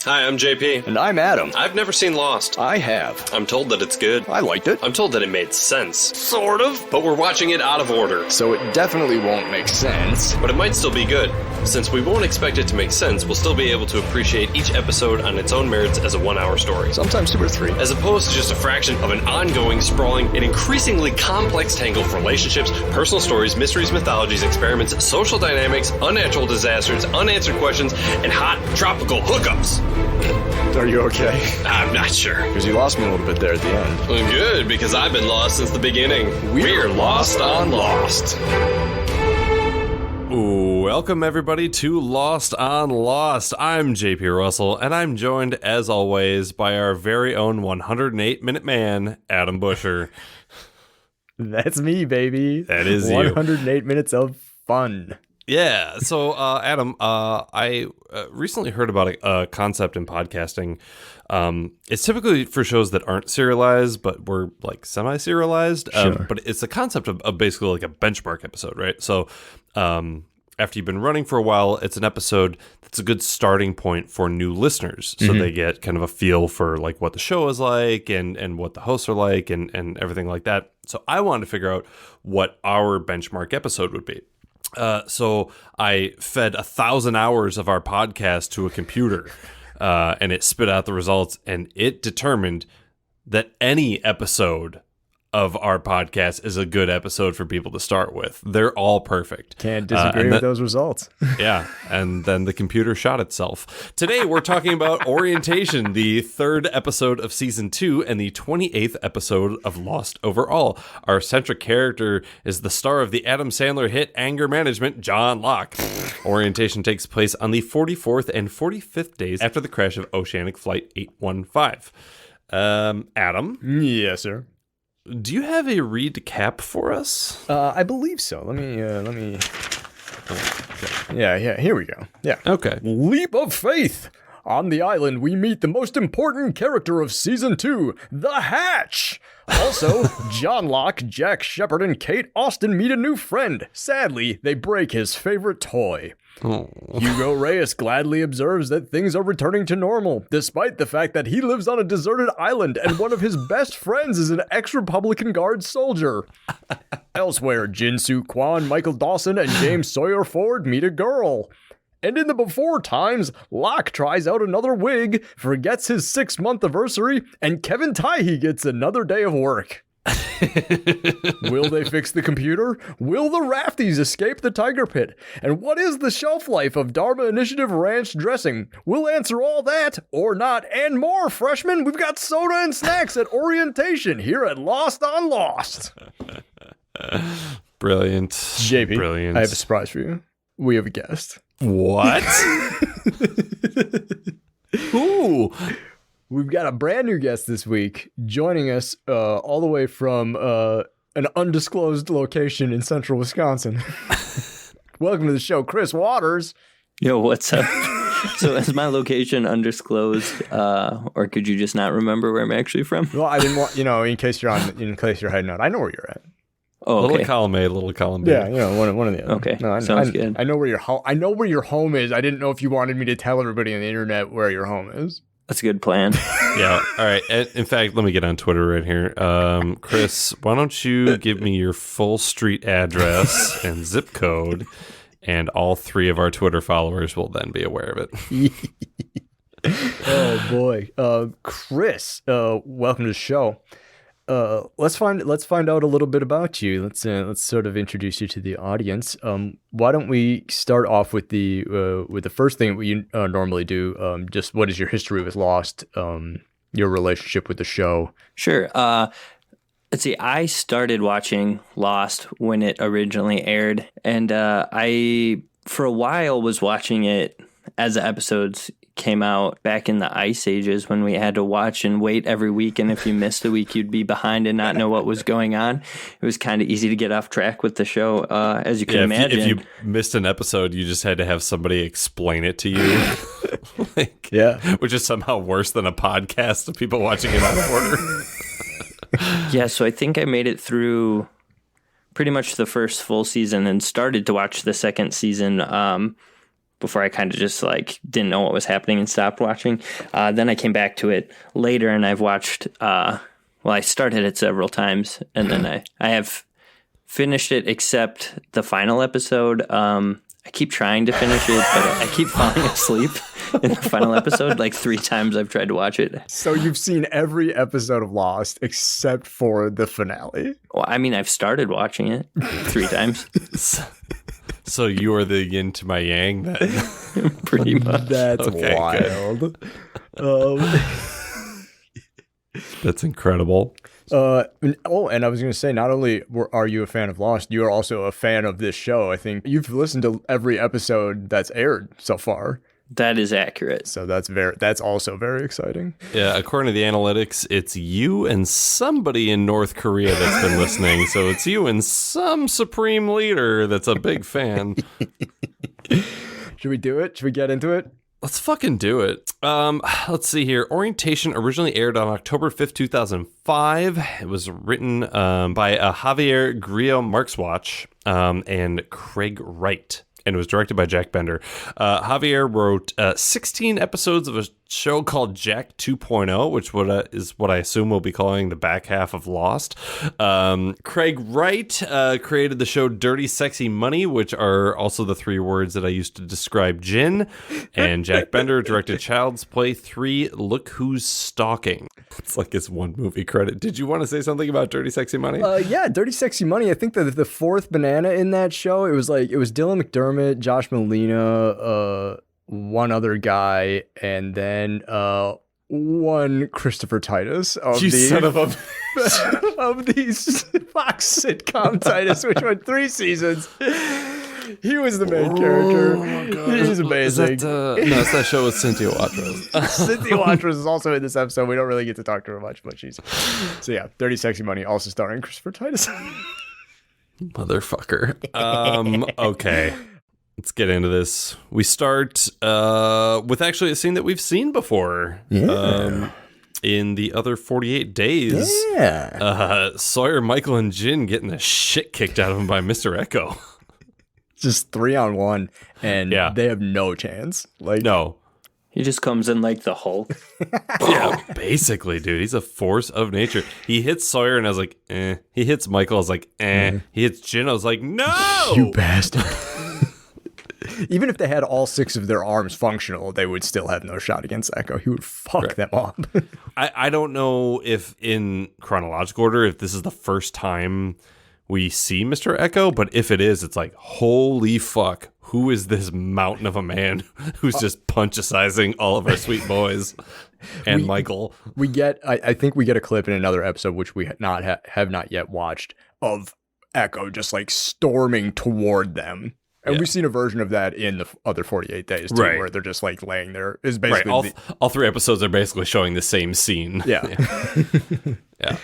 Hi, I'm JP. And I'm Adam. I've never seen Lost. I have. I'm told that it's good. I liked it. I'm told that it made sense. Sort of. But we're watching it out of order. So it definitely won't make sense. But it might still be good. Since we won't expect it to make sense, we'll still be able to appreciate each episode on its own merits as a 1-hour story. Sometimes 2 or 3. As opposed to just a fraction of an ongoing, sprawling, and increasingly complex tangle of relationships, personal stories, mysteries, mythologies, experiments, social dynamics, unnatural disasters, unanswered questions, and hot tropical hookups. Are you okay? I'm not sure. Because you lost me a little bit there at the end. Well, good, because I've been lost since the beginning. We're lost on Lost. Welcome, everybody, to Lost on Lost. I'm JP Russell, and I'm joined, as always, by our very own 108-minute man, Adam Busher. That's me, baby. That is 108 minutes of fun. Yeah, so Adam, I recently heard about a concept in podcasting. It's typically for shows that aren't serialized, but were like semi-serialized. Sure. But it's a concept of basically like a benchmark episode, right? So after you've been running for a while, it's an episode that's a good starting point for new listeners. So they get kind of a feel for like what the show is like and what the hosts are like and everything like that. So I wanted to figure out what our benchmark episode would be. So I fed 1,000 hours of our podcast to a computer, and it spit out the results, and it determined that any episode of our podcast is a good episode for people to start with. They're all perfect. Can't disagree with those results. Yeah, and then the computer shot itself. Today, we're talking about Orientation, the 3rd episode of Season 2 and the 28th episode of Lost overall. Our centric character is the star of the Adam Sandler hit Anger Management, John Locke. Orientation takes place on the 44th and 45th days after the crash of Oceanic Flight 815. Adam? Yes, sir. Do you have a recap for us? I believe so. Let me. Yeah, here we go. Yeah. Okay. Leap of faith. On the island, we meet the most important character of Season 2, the Hatch. Also, John Locke, Jack Shepard, and Kate Austin meet a new friend. Sadly, they break his favorite toy. Oh. Hugo Reyes gladly observes that things are returning to normal, despite the fact that he lives on a deserted island and one of his best friends is an ex-Republican Guard soldier. Elsewhere, Jin-Soo Kwon, Michael Dawson, and James Sawyer Ford meet a girl. And in the before times, Locke tries out another wig, forgets his 6-month anniversary, and Kevin Taihe gets another day of work. Will they fix the computer? Will the Rafties escape the tiger pit? And what is the shelf life of Dharma Initiative ranch dressing? We'll answer all that, or not, and more, freshmen. We've got soda and snacks at Orientation here at Lost on Lost. Brilliant. JP, Brilliant. I have a surprise for you. We have a guest. What? Who? We've got a brand new guest this week joining us all the way from an undisclosed location in central Wisconsin. Welcome to the show, Chris Waters. Yo, what's up? So is my location undisclosed, or could you just not remember where I'm actually from? Well, I didn't want, in case you're heading out. I know where you're at. Oh, okay. Little column A, little column B. Yeah, one of the other. Okay, No, sounds good. I know where your home. I know where your home is. I didn't know if you wanted me to tell everybody on the internet where your home is. That's a good plan. Yeah. All right. In fact, let me get on Twitter right here. Chris, why don't you give me your full street address and zip code, and all 3 of our Twitter followers will then be aware of it. Oh boy, Chris, welcome to the show. Let's find out a little bit about you. Let's sort of introduce you to the audience. Why don't we start off with the first thing we normally do? Just what is your history with Lost? Your relationship with the show? Sure. Let's see. I started watching Lost when it originally aired, and I for a while was watching it as the episodes came out back in the Ice Ages when we had to watch and wait every week, and if you missed a week you'd be behind and not know what was going on. It was kind of easy to get off track with the show, as you can imagine. If you missed an episode, you just had to have somebody explain it to you. Which is somehow worse than a podcast of people watching it out of order. Yeah, so I think I made it through pretty much the first full season and started to watch the second season before I kind of just like didn't know what was happening and stopped watching. Then I came back to it later, and I've watched. I started it several times, and then I have finished it except the final episode. I keep trying to finish it, but I keep falling asleep in the final episode. Like 3 times I've tried to watch it. So you've seen every episode of Lost except for the finale. Well, I mean, I've started watching it 3 times. So you are the yin to my yang then? Pretty much. That's Okay, wild. That's incredible. And I was going to say, not only are you a fan of Lost, you are also a fan of this show. I think you've listened to every episode that's aired so far. That is accurate. So that's also very exciting. Yeah, according to the analytics, it's you and somebody in North Korea that's been listening. So it's you and some supreme leader that's a big fan. Should we do it? Should we get into it? Let's fucking do it. Let's see here. Orientation originally aired on October 5th, 2005. It was written by Javier Grillo-Marxuach and Craig Wright. And it was directed by Jack Bender. Javier wrote 16 episodes of a show called Jack 2.0, which is what I assume we'll be calling the back half of Lost. Craig Wright created the show Dirty Sexy Money, which are also the 3 words that I used to describe gin. And Jack Bender directed Child's Play 3, Look Who's Stalking. It's like his one movie credit. Did you want to say something about Dirty Sexy Money? Yeah, Dirty Sexy Money. I think that the 4th banana in that show, it was Dylan McDermott, Josh Molina, one other guy, and then one Christopher Titus of of these Fox sitcom Titus, which went 3 seasons. He was the main character. Oh my God. He's amazing. No, it's that show with Cynthia Watros. Cynthia Watros is also in this episode. We don't really get to talk to her much, but she's... So yeah, Dirty Sexy Money, also starring Christopher Titus. Motherfucker. Okay. Let's get into this. We start with actually a scene that we've seen before. Yeah. In the other 48 days. Yeah. Sawyer, Michael, and Jin getting the shit kicked out of them by Mr. Eko. Just 3-on-1, and they have no chance. No. He just comes in like the Hulk. Yeah, basically, dude. He's a force of nature. He hits Sawyer, and I was like, eh. He hits Michael, I was like, eh. He hits Jin, I was like, no! You bastard. Even if they had all 6 of their arms functional, they would still have no shot against Eko. He would fuck them up. I don't know if in chronological order, if this is the first time we see Mr. Eko, but if it is, it's like, holy fuck, who is this mountain of a man who's just punchicizing all of our sweet boys and Michael? We get, I think we get a clip in another episode, which we have not yet watched, of Eko just like storming toward them. And we've seen a version of that in the other 48 days, too, where they're just like laying there. Is basically all 3 episodes are basically showing the same scene. Yeah. Yeah.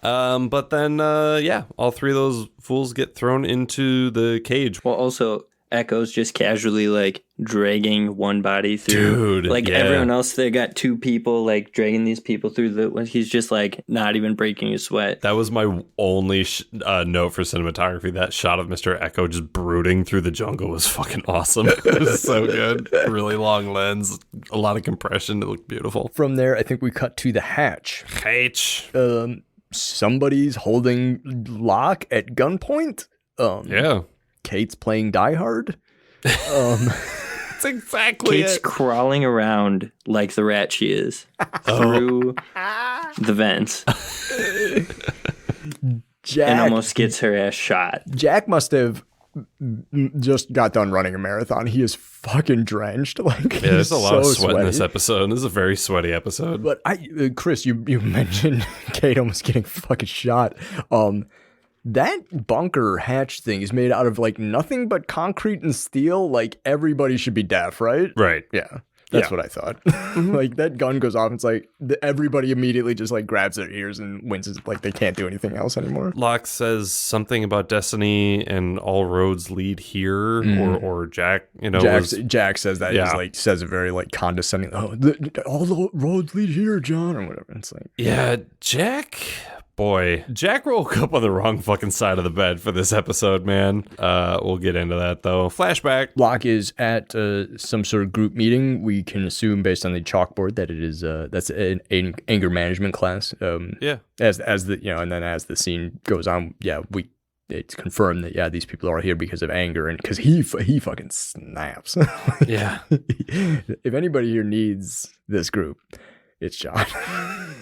But then, all 3 of those fools get thrown into the cage. Well, also, Eko's just casually like dragging one body through. Dude, everyone else, they got 2 people like dragging these people through he's just like not even breaking a sweat. That was my only note for cinematography. That shot of Mr. Eko just brooding through the jungle was fucking awesome. It was so good. Really long lens, a lot of compression. It looked beautiful. From there, I think we cut to the hatch. Somebody's holding Locke at gunpoint. Kate's playing Die Hard. That's exactly Kate's crawling around like the rat she is through the vents. And almost gets her ass shot. Jack must have just got done running a marathon. He is fucking drenched. There's a lot of sweat in this episode. This is a very sweaty episode. But Chris, you mentioned Kate almost getting fucking shot. That bunker hatch thing is made out of like nothing but concrete and steel. Like everybody should be deaf, right? Right. Yeah. That's what I thought. Like that gun goes off. And it's like everybody immediately just like grabs their ears and winces. Like they can't do anything else anymore. Locke says something about destiny and all roads lead here, or Jack. Jack says that. He's like says it very like condescending. Oh, all the roads lead here, John, or whatever. It's like Jack boy. Jack woke up on the wrong fucking side of the bed for this episode, man. We'll get into that, though. Flashback. Locke is at some sort of group meeting. We can assume based on the chalkboard that it is that's an anger management class. Yeah. As the and then as the scene goes on, it's confirmed that these people are here because of anger and because he fucking snaps. Yeah. If anybody here needs this group, it's John.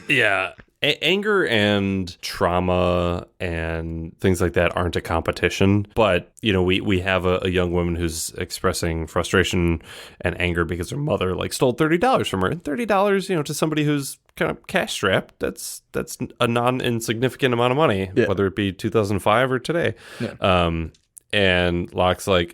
Yeah. Anger and trauma and things like that aren't a competition, but we have a young woman who's expressing frustration and anger because her mother stole $30 from her. And $30, to somebody who's kind of cash strapped, that's a non-insignificant amount of money, whether it be 2005 or today. Yeah. And Locke's kind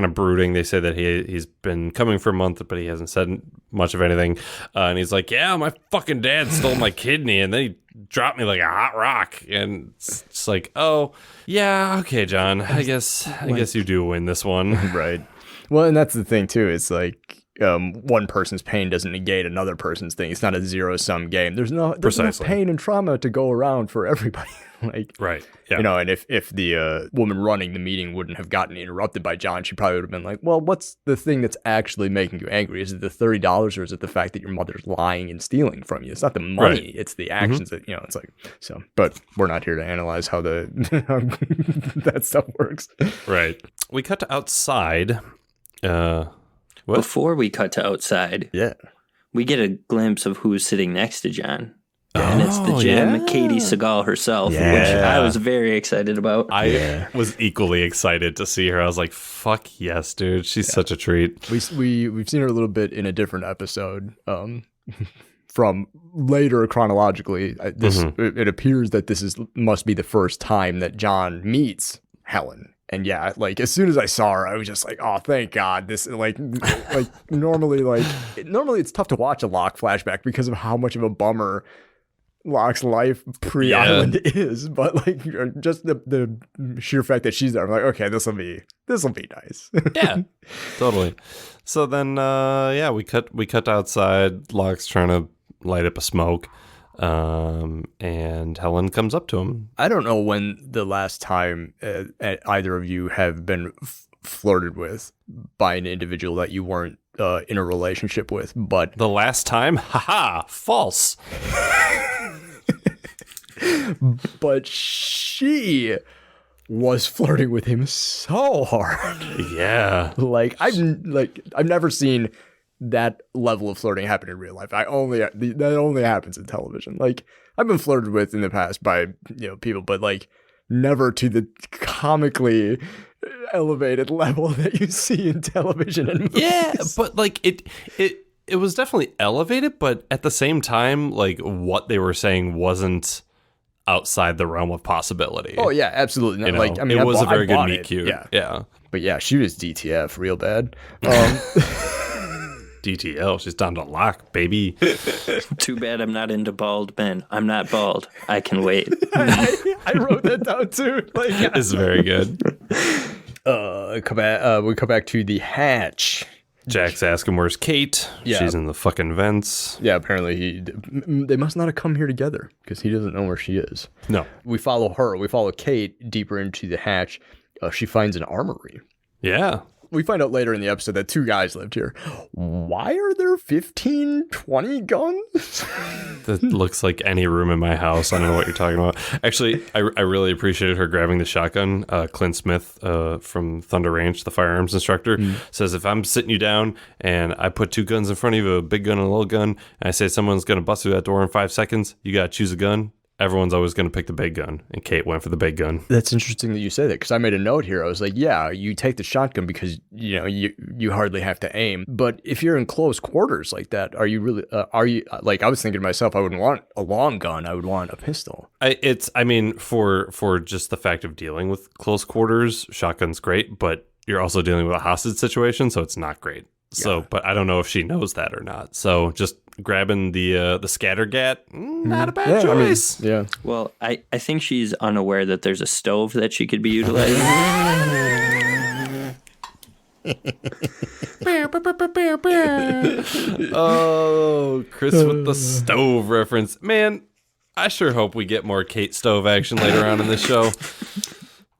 of brooding. They say that he's been coming for a month, but he hasn't said much of anything. And he's like, yeah, my fucking dad stole my kidney, and then he dropped me like a hot rock. And it's like, oh, yeah, okay, John. I guess you do win this one. Right. Well, and that's the thing, too. It's like one person's pain doesn't negate another person's thing. It's not a zero-sum game. There's no pain and trauma to go around for everybody. Right. Yeah. And if the woman running the meeting wouldn't have gotten interrupted by John, she probably would have been like, well, what's the thing that's actually making you angry? Is it the $30 or is it the fact that your mother's lying and stealing from you? It's not the money. Right. It's the actions that, it's like, so, but we're not here to analyze how how that stuff works. Right. We cut to outside. Before we cut to outside, we get a glimpse of who's sitting next to John. And it's the gem, Katey Sagal herself, which I was very excited about. I was equally excited to see her. I was like, fuck yes, dude. She's such a treat. We've seen her a little bit in a different episode from later chronologically. It appears that this must be the first time that John meets Helen. And as soon as I saw her, I was just like, oh, thank God. This normally it's tough to watch a Locke flashback because of how much of a bummer Locke's life pre-island is, but just the sheer fact that she's there, I'm like, okay, this will be nice. Yeah, totally. So then, we cut outside. Locke's trying to light up a smoke, and Helen comes up to him. I don't know when the last time either of you have been flirted with by an individual that you weren't in a relationship with, but the last time, haha, false. But she was flirting with him so hard. Yeah. I've never seen that level of flirting happen in real life. That only happens in television. I've been flirted with in the past by people, but never to the comically elevated level that you see in television and movies. Yeah, but it was definitely elevated, but at the same time, what they were saying wasn't outside the realm of possibility. Oh yeah, absolutely. It was a very good meet cute. Yeah. But yeah, she was DTF real bad. DTL, she's down to Locke, baby. Too bad I'm not into bald men. I'm not bald. I can wait. I wrote that down too. It's very good. We come back to the hatch. Jack's asking where's Kate. Yeah. She's in the fucking vents. Yeah, apparently they must not have come here together because he doesn't know where she is. No. We follow her. We follow Kate deeper into the hatch. She finds an armory. Yeah. We find out later in the episode that two guys lived here. Why are there 15, 20 guns? That looks like any room in my house. I don't know what you're talking about. Actually, I really appreciated her grabbing the shotgun. Clint Smith from Thunder Ranch, the firearms instructor, says, if I'm sitting you down and I put two guns in front of you, a big gun and a little gun, and I say someone's going to bust through that door in 5 seconds, you got to choose a gun. Everyone's always going to pick the big gun, and Kate went for the big gun. That's interesting that you say that, because I made a note here. I was like, yeah, you take the shotgun because, you hardly have to aim. But if you're in close quarters like that, are you really, I was thinking to myself, I wouldn't want a long gun. I would want a pistol. For just the fact of dealing with close quarters, shotgun's great, but you're also dealing with a hostage situation, so it's not great. So, but I don't know if she knows that or not. So just grabbing the scattergat, not a bad choice. Well, I think she's unaware that there's a stove that she could be utilizing. Oh, Chris with the stove reference. Man, I sure hope we get more Kate Stove action later on in this show.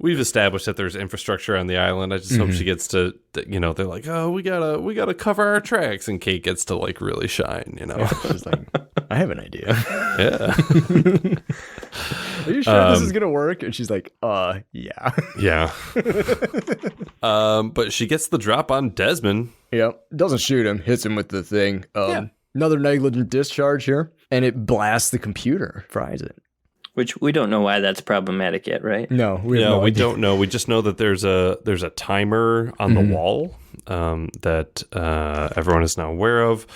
We've established that there's infrastructure on the island. I just hope she gets to, they're like, oh, we gotta cover our tracks, and Kate gets to like really shine, Yeah, she's like, I have an idea. Yeah. Are you sure this is gonna work? And she's like, yeah. Yeah. But she gets the drop on Desmond. Yep. Doesn't shoot him, hits him with the thing. Another negligent discharge here, and it blasts the computer, fries it. Which we don't know why that's problematic yet, right? No, we don't know. We just know that there's a timer on the wall that everyone is now aware of.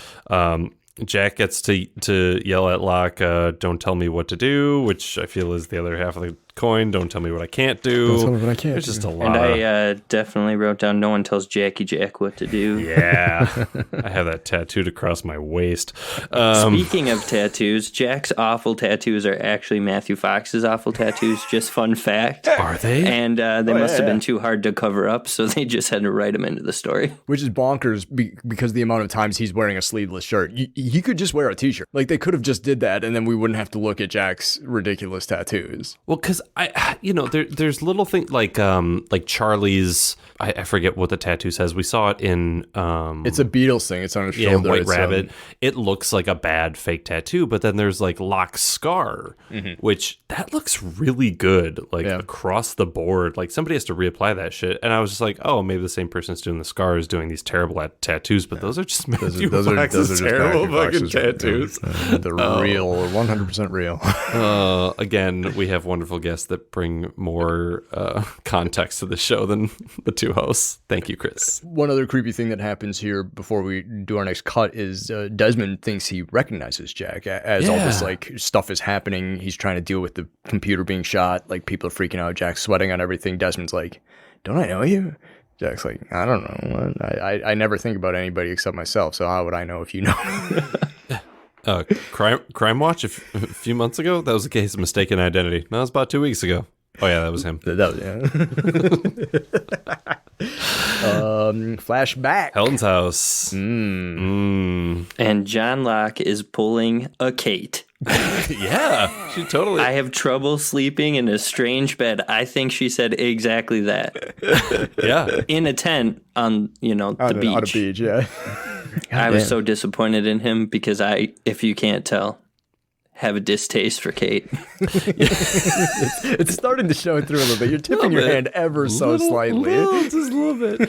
Jack gets to yell at Locke, don't tell me what to do, which I feel is the other half of the coin. Don't tell me what I can't do. Don't tell me what I can't There's do. just a lot. And I definitely wrote down, no one tells Jackie Jack what to do. Yeah. I have that tattooed across my waist. Speaking of tattoos, Jack's awful tattoos are actually Matthew Fox's awful tattoos. Just fun fact. Are they? And they must have been too hard to cover up, so they just had to write them into the story. Which is bonkers because the amount of times he's wearing a sleeveless shirt. He could just wear a t-shirt. Like, they could have just did that, and then we wouldn't have to look at Jack's ridiculous tattoos. Well, because there's little things like Charlie's. I forget what the tattoo says. We saw it in. It's a Beatles thing. It's on his shoulder. White Rabbit. It looks like a bad fake tattoo, but then there's like Locke's scar, which that looks really good, like across the board. Like somebody has to reapply that shit, and I was just like, oh, maybe the same person's doing the scar is doing these terrible tattoos, but those are just Matthew Fox's terrible fucking tattoos. They're real, 100% real. Again, we have wonderful guests that bring more context to the show than the two hosts. Thank you, Chris. One other creepy thing that happens here before we do our next cut is Desmond thinks he recognizes Jack as all this like stuff is happening. He's trying to deal with the computer being shot. Like people are freaking out. Jack's sweating on everything. Desmond's like, "Don't I know you?" Jack's like, "I don't know. I never think about anybody except myself. So how would I know if you know me?" Crime Watch a few months ago. That was a case of mistaken identity. That was about 2 weeks ago. Oh yeah, that was him. Flashback. Helen's house. And John Locke is pulling a Kate. Yeah, she totally. I have trouble sleeping in a strange bed. I think she said exactly that. Yeah, in a tent on the beach. On a beach, yeah. I was so disappointed in him because I, if you can't tell, have a distaste for Kate. It's starting to show through a little bit. You're tipping your hand ever so slightly. Just a little bit.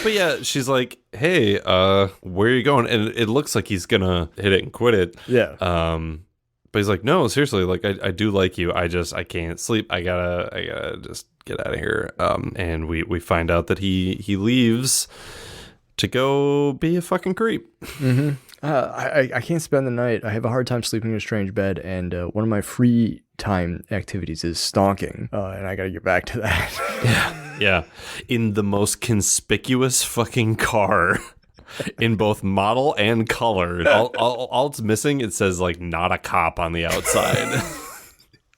But yeah, she's like, hey, where are you going? And it looks like he's gonna hit it and quit it. Yeah. But he's like, no, seriously, like I do like you. I can't sleep. I gotta just get out of here. And we find out that he leaves to go be a fucking creep. Mm-hmm. I can't spend the night. I have a hard time sleeping in a strange bed, and one of my free time activities is stalking, and I gotta get back to that. Yeah. In the most conspicuous fucking car in both model and color. All it's missing, it says like not a cop on the outside.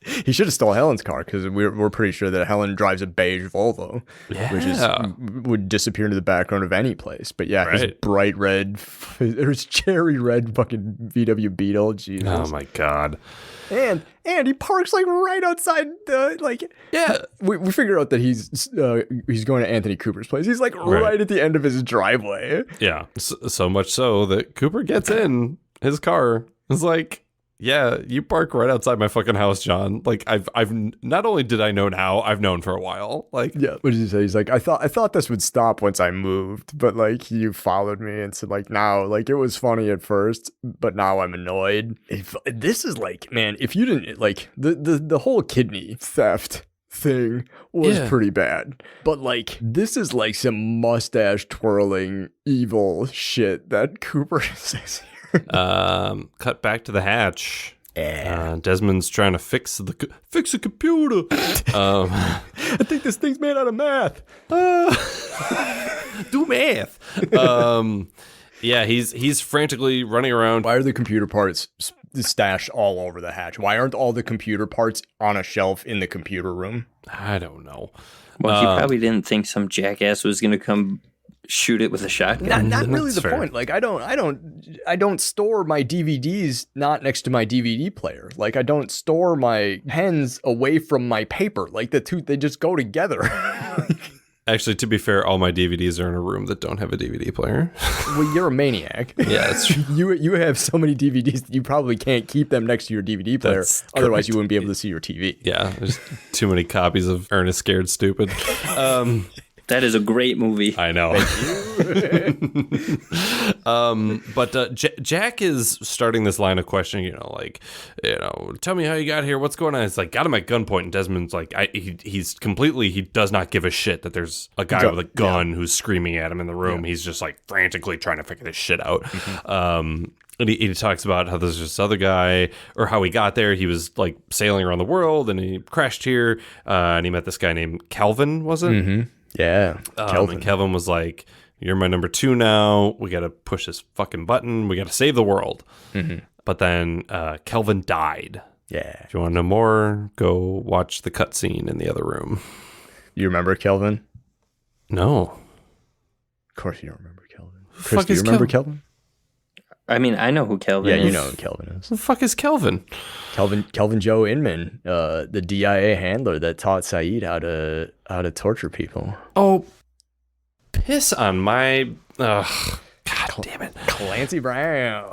He should have stole Helen's car because we're pretty sure that Helen drives a beige Volvo, which would disappear into the background of any place. But yeah, his bright red, his cherry red fucking VW Beetle. Jesus. Oh my god. And he parks like right outside we figure out that he's going to Anthony Cooper's place. He's like right at the end of his driveway. Yeah, so much so that Cooper gets in his car. It's like, yeah, you park right outside my fucking house, John. Like I've not only did I know now, I've known for a while. Like, yeah, what did he say? He's like, I thought this would stop once I moved, but like you followed me and said like now, like it was funny at first, but now I'm annoyed. This is like, man, if you didn't like the whole kidney theft thing was pretty bad, but like this is like some mustache twirling evil shit that Cooper says here. Cut back to the hatch. Desmond's trying to fix a computer. I think this thing's made out of math. Do math. Yeah, he's frantically running around. Why are the computer parts stashed all over the hatch? Why aren't all the computer parts on a shelf in the computer room? I don't know. Well, he probably didn't think some jackass was going to come shoot it with a shotgun. Not really That's the fair. point. Like I don't store my DVDs not next to my DVD player. Like I don't store my pens away from my paper. Like the two, they just go together. Actually, to be fair, all my DVDs are in a room that don't have a DVD player. Well, you're a maniac. Yeah, that's true. You have so many DVDs that you probably can't keep them next to your DVD player. That's Otherwise, correct. you wouldn't be able to see your TV. Yeah, there's too many copies of Ernest Scared Stupid. That is a great movie. I know. But Jack is starting this line of questioning, tell me how you got here. What's going on? It's like, got him at gunpoint. And Desmond's like, he does not give a shit that there's a guy with a gun who's screaming at him in the room. Yeah. He's just like frantically trying to figure this shit out. And he talks about how there's this other guy, or how he got there. He was like sailing around the world and he crashed here. And he met this guy named Calvin, was it? Mm-hmm. Yeah. And Kelvin was like, you're my number 2 now. We got to push this fucking button. We got to save the world. Mm-hmm. But then Kelvin died. Yeah. If you want to know more, go watch the cutscene in the other room. You remember Kelvin? No. Of course you don't remember Kelvin. Who the Chris, fuck do you is remember Kelvin? Kelvin? I mean, I know who Kelvin is. Yeah, you know who Kelvin is. Who the fuck is Kelvin? Kelvin Joe Inman, the DIA handler that taught Sayid how to torture people. Oh, piss on my... God damn it. Clancy Brown.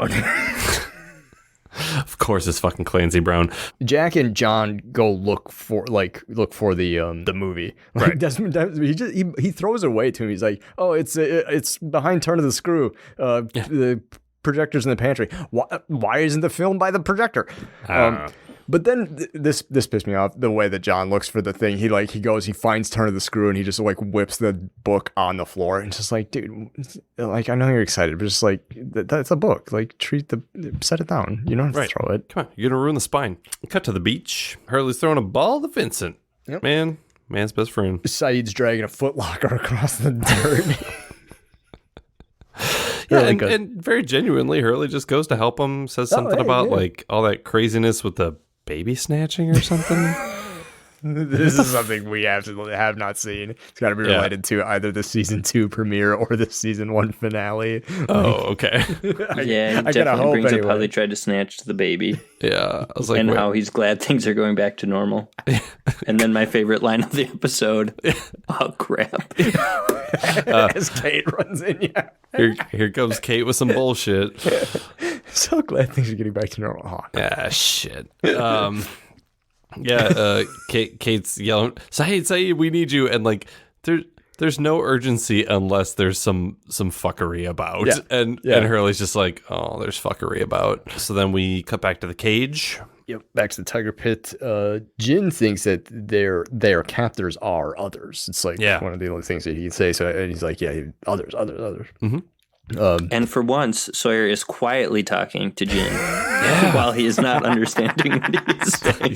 Of course it's fucking Clancy Brown. Jack and John go look for the movie. Like Right. Desmond he throws it away to him. He's like, "Oh, it's behind Turn of the Screw. The projector's in the pantry. Why isn't the film by the projector?" But then this pissed me off, the way that John looks for the thing. He finds Turn of the Screw and he just like whips the book on the floor and just like, dude, like I know you're excited, but just like that's a book. Like set it down. You don't have to throw it. Come on, you're gonna ruin the spine. Cut to the beach. Hurley's throwing a ball to Vincent. Yep. Man's best friend. Sayid's dragging a footlocker across the dirt. Yeah, Really and very genuinely, Hurley just goes to help him, says something about like all that craziness with the baby snatching or something. This is something we absolutely have not seen. It's got to be related to either the season 2 premiere or the season 1 finale. Oh, okay. Yeah, he definitely brings up how they tried to snatch the baby. Yeah, I was like, and wait. how he's glad things are going back to normal. And then my favorite line of the episode, oh crap. As Kate runs in, Here comes Kate with some bullshit. So glad things are getting back to normal. Oh, Ah, shit. Kate's yelling, Sayid, we need you. And like, there's no urgency unless there's some fuckery about. Yeah. And Hurley's just like, oh, there's fuckery about. So then we cut back to the cage. Yep, back to the tiger pit. Jin thinks that their captors are others. It's like one of the only things that he can say. So and he's like, yeah, others. Mm-hmm. And for once, Sawyer is quietly talking to Jin while he is not understanding what he's saying.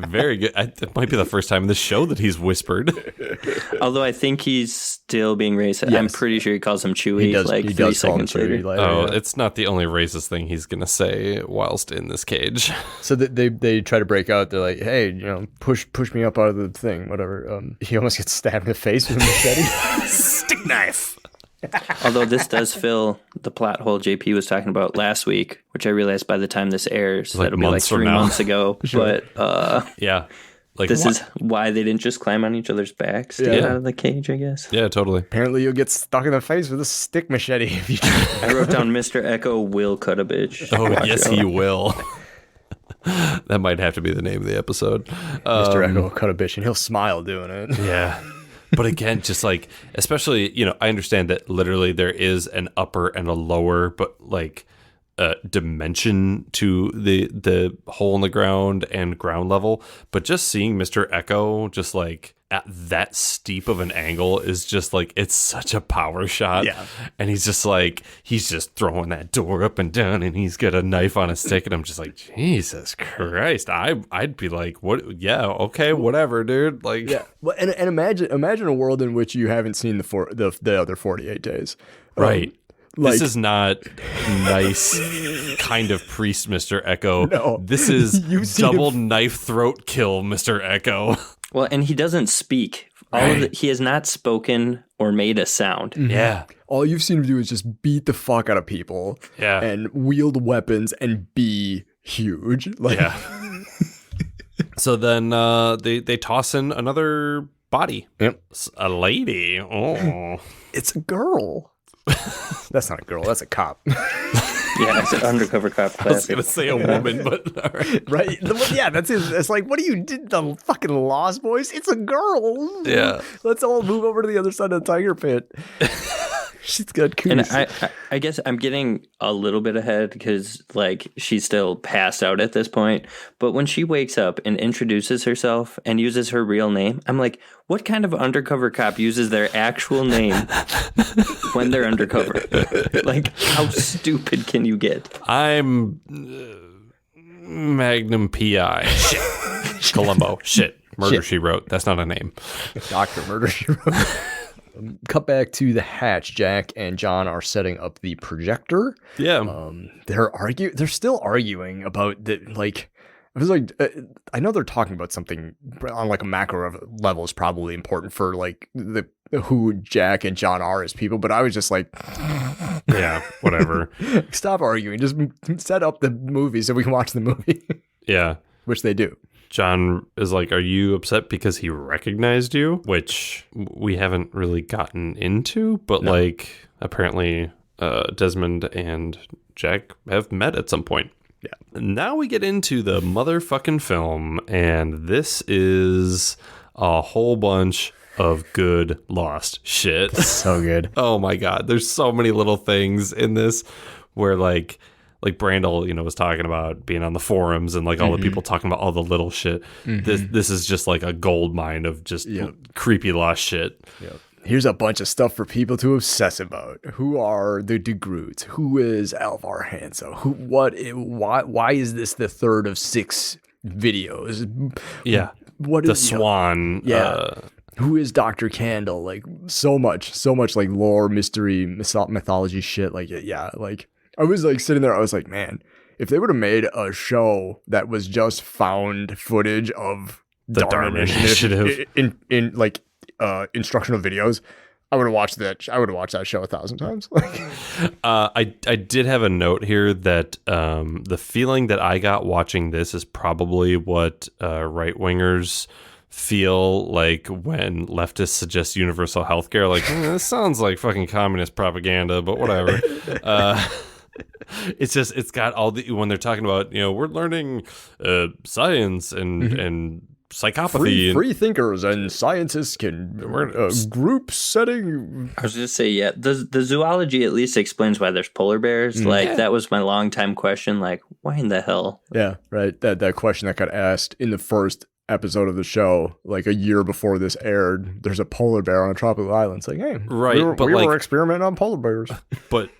Very good. It might be the first time in the show that he's whispered. Although I think he's still being racist. Yes. I'm pretty sure he calls him Chewy He does 3 call him seconds Chewy later. It's not the only racist thing he's going to say whilst in this cage. So they try to break out. They're like, hey, push me up out of the thing, whatever. He almost gets stabbed in the face with a machete. Stick knife. Although this does fill the plot hole JP was talking about last week, which I realized by the time this airs, Like that'll be like months from 3 now. months ago. But Yeah. Like this is why they didn't just climb on each other's backs to get out of the cage, I guess. Yeah, totally. Apparently, you'll get stuck in the face with a stick machete if you. I wrote down Mr. Eko Will Cut a bitch. Oh, yes, he will. That might have to be the name of the episode. Mr. Echo will cut a bitch and he'll smile doing it. Yeah. But again, just like, especially, I understand that literally there is an upper and a lower, but like dimension to the hole in the ground and ground level. But just seeing Mr. Echo just like at that steep of an angle is just like, it's such a power shot. Yeah. And he's just throwing that door up and down and he's got a knife on his stick. And I'm just like, Jesus Christ. I'd be like, what? Yeah. Okay. Whatever, dude. Like, Yeah. Well, and imagine a world in which you haven't seen the other 48 days. right. Like, this is not nice kind of priest, Mr. Echo. No. This is You've seen double him- knife throat kill, Mr. Echo. Well, and he doesn't speak He has not spoken or made a sound. Yeah. All you've seen him do is just beat the fuck out of people. Yeah. And wield weapons and be huge. Like, Yeah. So then they toss in another body. Yep. A lady. Oh. It's a girl. That's not a girl. That's a cop. Yeah, it's an undercover cop. I was going to say a woman, but all right. Right? Yeah, that's it. It's like, what do you did? The fucking Lost Boys? It's a girl. Yeah. Let's all move over to the other side of the tiger pit. She's got coos. And I guess I'm getting a little bit ahead because, like, she's still passed out at this point. But when she wakes up and introduces herself and uses her real name, I'm like, what kind of undercover cop uses their actual name when they're undercover? Like, how stupid can you get? I'm Magnum PI. Shit. Columbo. Shit. Murder, She Wrote. That's not a name. Dr. Murder, She Wrote. Cut back to the hatch. Jack and John are setting up the projector. Yeah. They're still arguing about the, like, I was like, I know they're talking about something on like a macro level is probably important for like the who Jack and John are as people, but I was just like, Yeah, whatever. Stop arguing. Just set up the movie so we can watch the movie. Yeah. Which they do. John is like, are you upset because he recognized you? Which we haven't really gotten into, but like apparently Desmond and Jack have met at some point. Yeah. Now we get into the motherfucking film, and this is a whole bunch of good Lost shit. So good. Oh my God. There's so many little things in this where like Brandel, was talking about being on the forums and like all the people talking about all the little shit. This is just like a gold mine of just creepy Lost shit. Yep. Here's a bunch of stuff for people to obsess about. Who are the DeGroots? Who is Alvar Hanso? Why is this the third of 6 videos? Yeah. What the is Swan? Who is Dr. Candle? Like so much like lore, mystery, mythology shit. Like like I was like sitting there. I was like, man, if they would have made a show that was just found footage of the Dharma Initiative in like instructional videos, I would have watched that. I would have watched that show 1,000 times. I did have a note here that the feeling that I got watching this is probably what right wingers feel like when leftists suggest universal healthcare. Like, this sounds like fucking communist propaganda, but whatever. It's got all the, when they're talking about, we're learning science and psychopathy. Free thinkers and scientists can group setting. I was going to say, yeah, the zoology at least explains why there's polar bears. Like, that was my long time question. Like, why in the hell? Yeah, right. That question that got asked in the first episode of the show, like a year before this aired. There's a polar bear on a tropical island. It's like, hey, right, we were experimenting on polar bears. But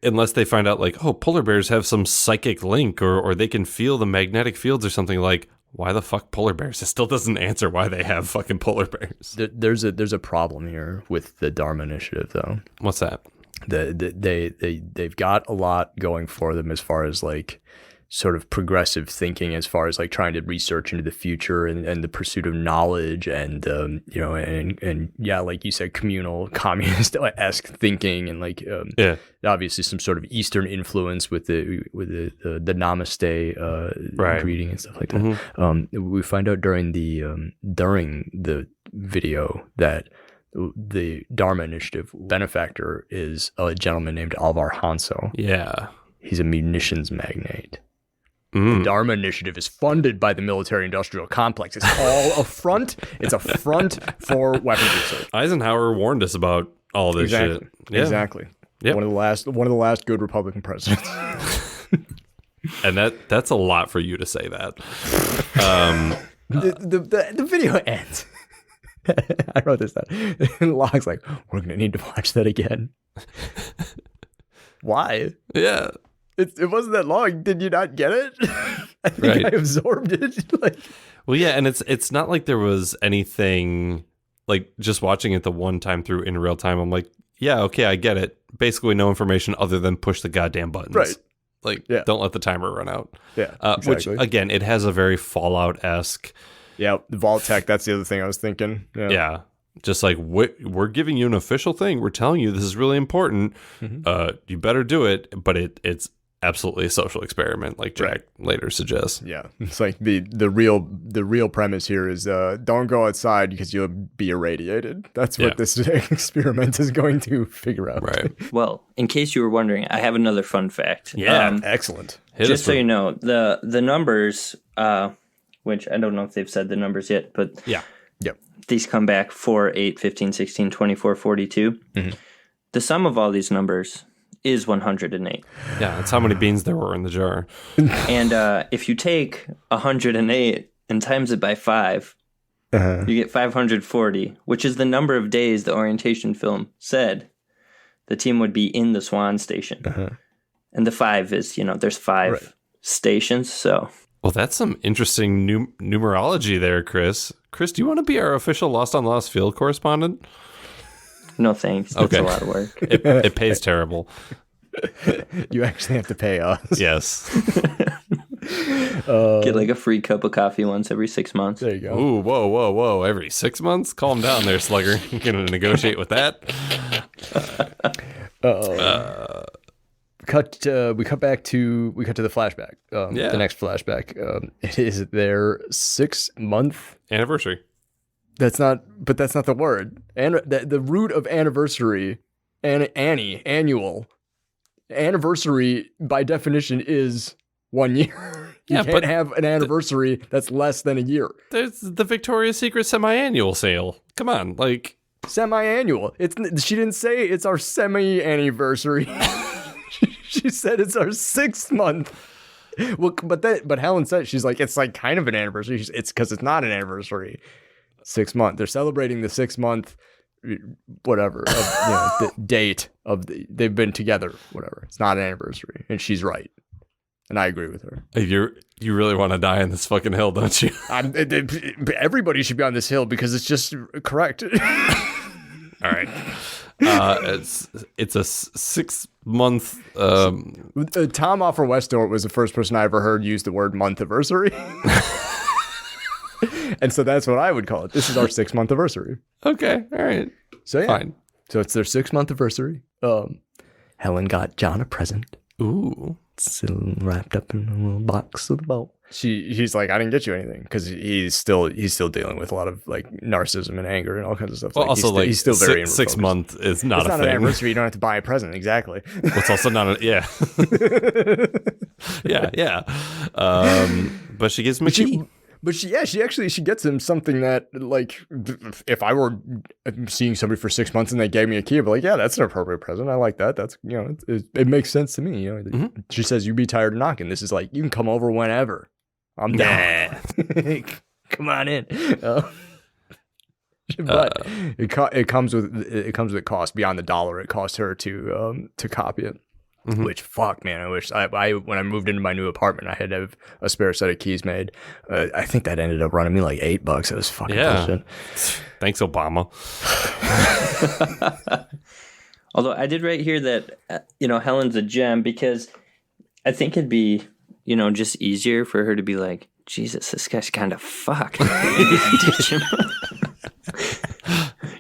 unless they find out like, oh, polar bears have some psychic link or they can feel the magnetic fields or something, like, why the fuck polar bears? It still doesn't answer why they have fucking polar bears. There's a problem here with the Dharma Initiative, though. What's that? They've got a lot going for them as far as like sort of progressive thinking, as far as like trying to research into the future and the pursuit of knowledge and like you said, communal communist-esque thinking and like obviously some sort of Eastern influence with the Namaste greeting and stuff like that. We find out during the video that the Dharma Initiative benefactor is a gentleman named Alvar Hanso. Yeah. He's a munitions magnate. The Dharma Initiative is funded by the military-industrial complex. It's all a front. It's a front for weapons research. Eisenhower warned us about all this shit. Yeah. Exactly. Yep. One of the last good Republican presidents. And that's a lot for you to say that. The video ends. I wrote this down. And Locke's like, we're going to need to watch that again. Why? Yeah. It wasn't that long. Did you not get it? I think I absorbed it. Well, yeah, and it's not like there was anything, like just watching it the one time through in real time, I'm like, yeah, okay, I get it. Basically no information other than push the goddamn buttons. Right. Like, don't let the timer run out. Yeah, exactly. Which, again, it has a very Fallout-esque Yeah, Vault Tech, that's the other thing I was thinking. Yeah. Just like, we're giving you an official thing. We're telling you this is really important. You better do it. But it's absolutely a social experiment, like Jack later suggests. Yeah, it's like the real premise here is don't go outside because you'll be irradiated. That's what this experiment is going to figure out. Right. Well, in case you were wondering, I have another fun fact. Yeah. Excellent. Just so you know, the numbers, which I don't know if they've said the numbers yet, but these come back 4, 8, 15, 16, 24, 42. The sum of all these numbers is 108. Yeah, that's how many beans there were in the jar. And if you take 108 and times it by 5, you get 540, which is the number of days the orientation film said the team would be in the Swan Station. And the 5 is, there's 5 stations, so... Well, that's some interesting numerology there, Chris. Chris, do you want to be our official Lost on Lost field correspondent? No thanks. That's a lot of work. It pays terrible. You actually have to pay us. Yes. Get like a free cup of coffee once every 6 months. There you go. Ooh, whoa. Every 6 months? Calm down there, Slugger. You're going to negotiate with that? We cut to the flashback. The next flashback. It is their 6-month Anniversary. That's not the word. And the root of anniversary, annual. Anniversary by definition is 1 year. You can't have an anniversary that's less than a year. There's the Victoria's Secret semi-annual sale. Come on, like semi-annual. She didn't say it's our semi-anniversary. She said it's our 6th month. Well, but Helen said, she's like, it's like kind of an anniversary. It's because it's not an anniversary. 6 month. They're celebrating the 6 month, whatever, of, the date of they've been together. Whatever. It's not an anniversary, and she's right, and I agree with her. You really want to die on this fucking hill, don't you? Everybody should be on this hill because it's just correct. All right. It's a 6 month. Tom Offer Westort was the first person I ever heard use the word month-iversary. And so that's what I would call it. This is our 6-month anniversary. Okay, all right. So yeah, fine. So it's their 6-month anniversary. Helen got John a present. Ooh, still wrapped up in a little box of the boat. He's like, I didn't get you anything because he's still dealing with a lot of like narcissism and anger and all kinds of stuff. Well, like, he's still very 6 month is not it's a not thing. An anniversary. You don't have to buy a present. Exactly. It's also not yeah. But she gives him a key. But she gets him something that, like, if I were seeing somebody for 6 months and they gave me a key, I'd be like, yeah, that's an appropriate present. I like that. That's, it makes sense to me. She says, you'd be tired of knocking. This is like, you can come over whenever. I'm down. Come on in. But it comes with cost beyond the dollar. It cost her to copy it. Mm-hmm. Which, fuck, man, I wish I when I moved into my new apartment, I had to have a spare set of keys made. I think that ended up running me like $8. It was fucking bullshit. Thanks, Obama. Although I did write here that, Helen's a gem because I think it'd be, just easier for her to be like, Jesus, this guy's kind of fucked.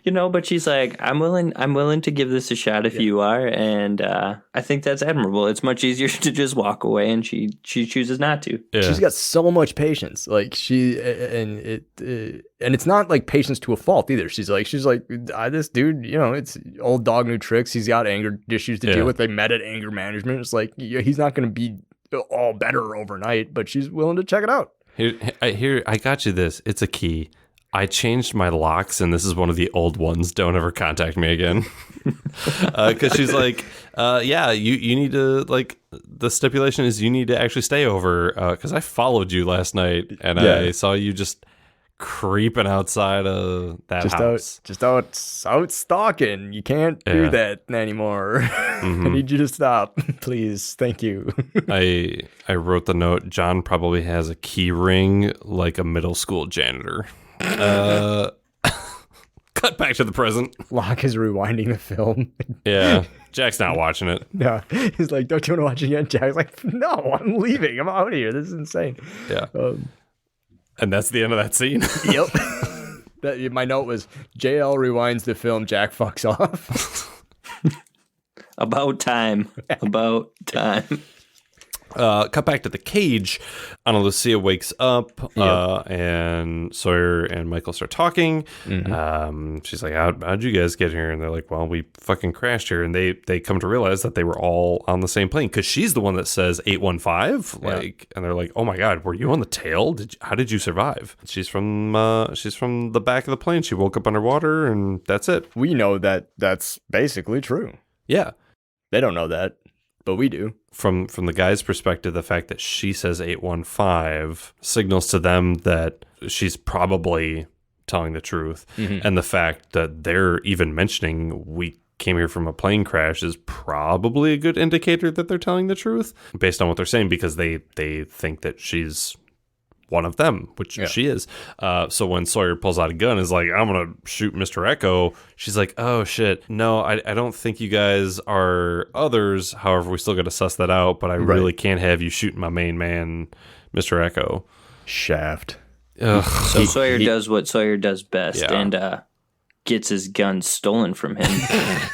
But she's like, I'm willing to give this a shot if you are, and I think that's admirable. It's much easier to just walk away, and she chooses not to. Yeah. She's got so much patience, and it's not like patience to a fault either. She's like, this dude, it's old dog, new tricks. He's got anger issues to deal with. They met at anger management. It's like he's not going to be all better overnight, but she's willing to check it out. Here, I got you this. It's a key. I changed my locks, and this is one of the old ones. Don't ever contact me again. Because she's like, you need to, like, the stipulation is you need to actually stay over, because I followed you last night, and I saw you just creeping outside of that house. Just out stalking. You can't do that anymore. Mm-hmm. I need you to stop, please. Thank you. I wrote the note, John probably has a key ring like a middle school janitor. Cut back to the present. Locke is rewinding the film. Yeah, Jack's not watching it. Yeah, he's like, don't you want to watch it again? Jack's like, no, I'm leaving. I'm out of here. This is insane. Yeah. And that's the end of that scene. Yep. My note was JL rewinds the film Jack fucks off. About time. About time. Cut back to the cage. Ana Lucia wakes up, and Sawyer and Michael start talking. She's like, how'd you guys get here? And they're like, well, we fucking crashed here. And they come to realize that they were all on the same plane, because she's the one that says 815. And they're like, oh my God, were you on the tail? How did you survive? She's from the back of the plane. She woke up underwater, and that's it. We know that that's basically true. Yeah. They don't know that, but we do. From the guy's perspective, the fact that she says 815 signals to them that she's probably telling the truth. And the fact that they're even mentioning we came here from a plane crash is probably a good indicator that they're telling the truth based on what they're saying, because they think that she's one of them, which she is. So when Sawyer pulls out a gun, is like, I'm gonna shoot Mr. Echo, she's like, oh shit, no, I don't think you guys are others. However, we still gotta suss that out, but I really can't have you shooting my main man, Mr. Echo. Shaft. So Sawyer does what Sawyer does best and gets his gun stolen from him.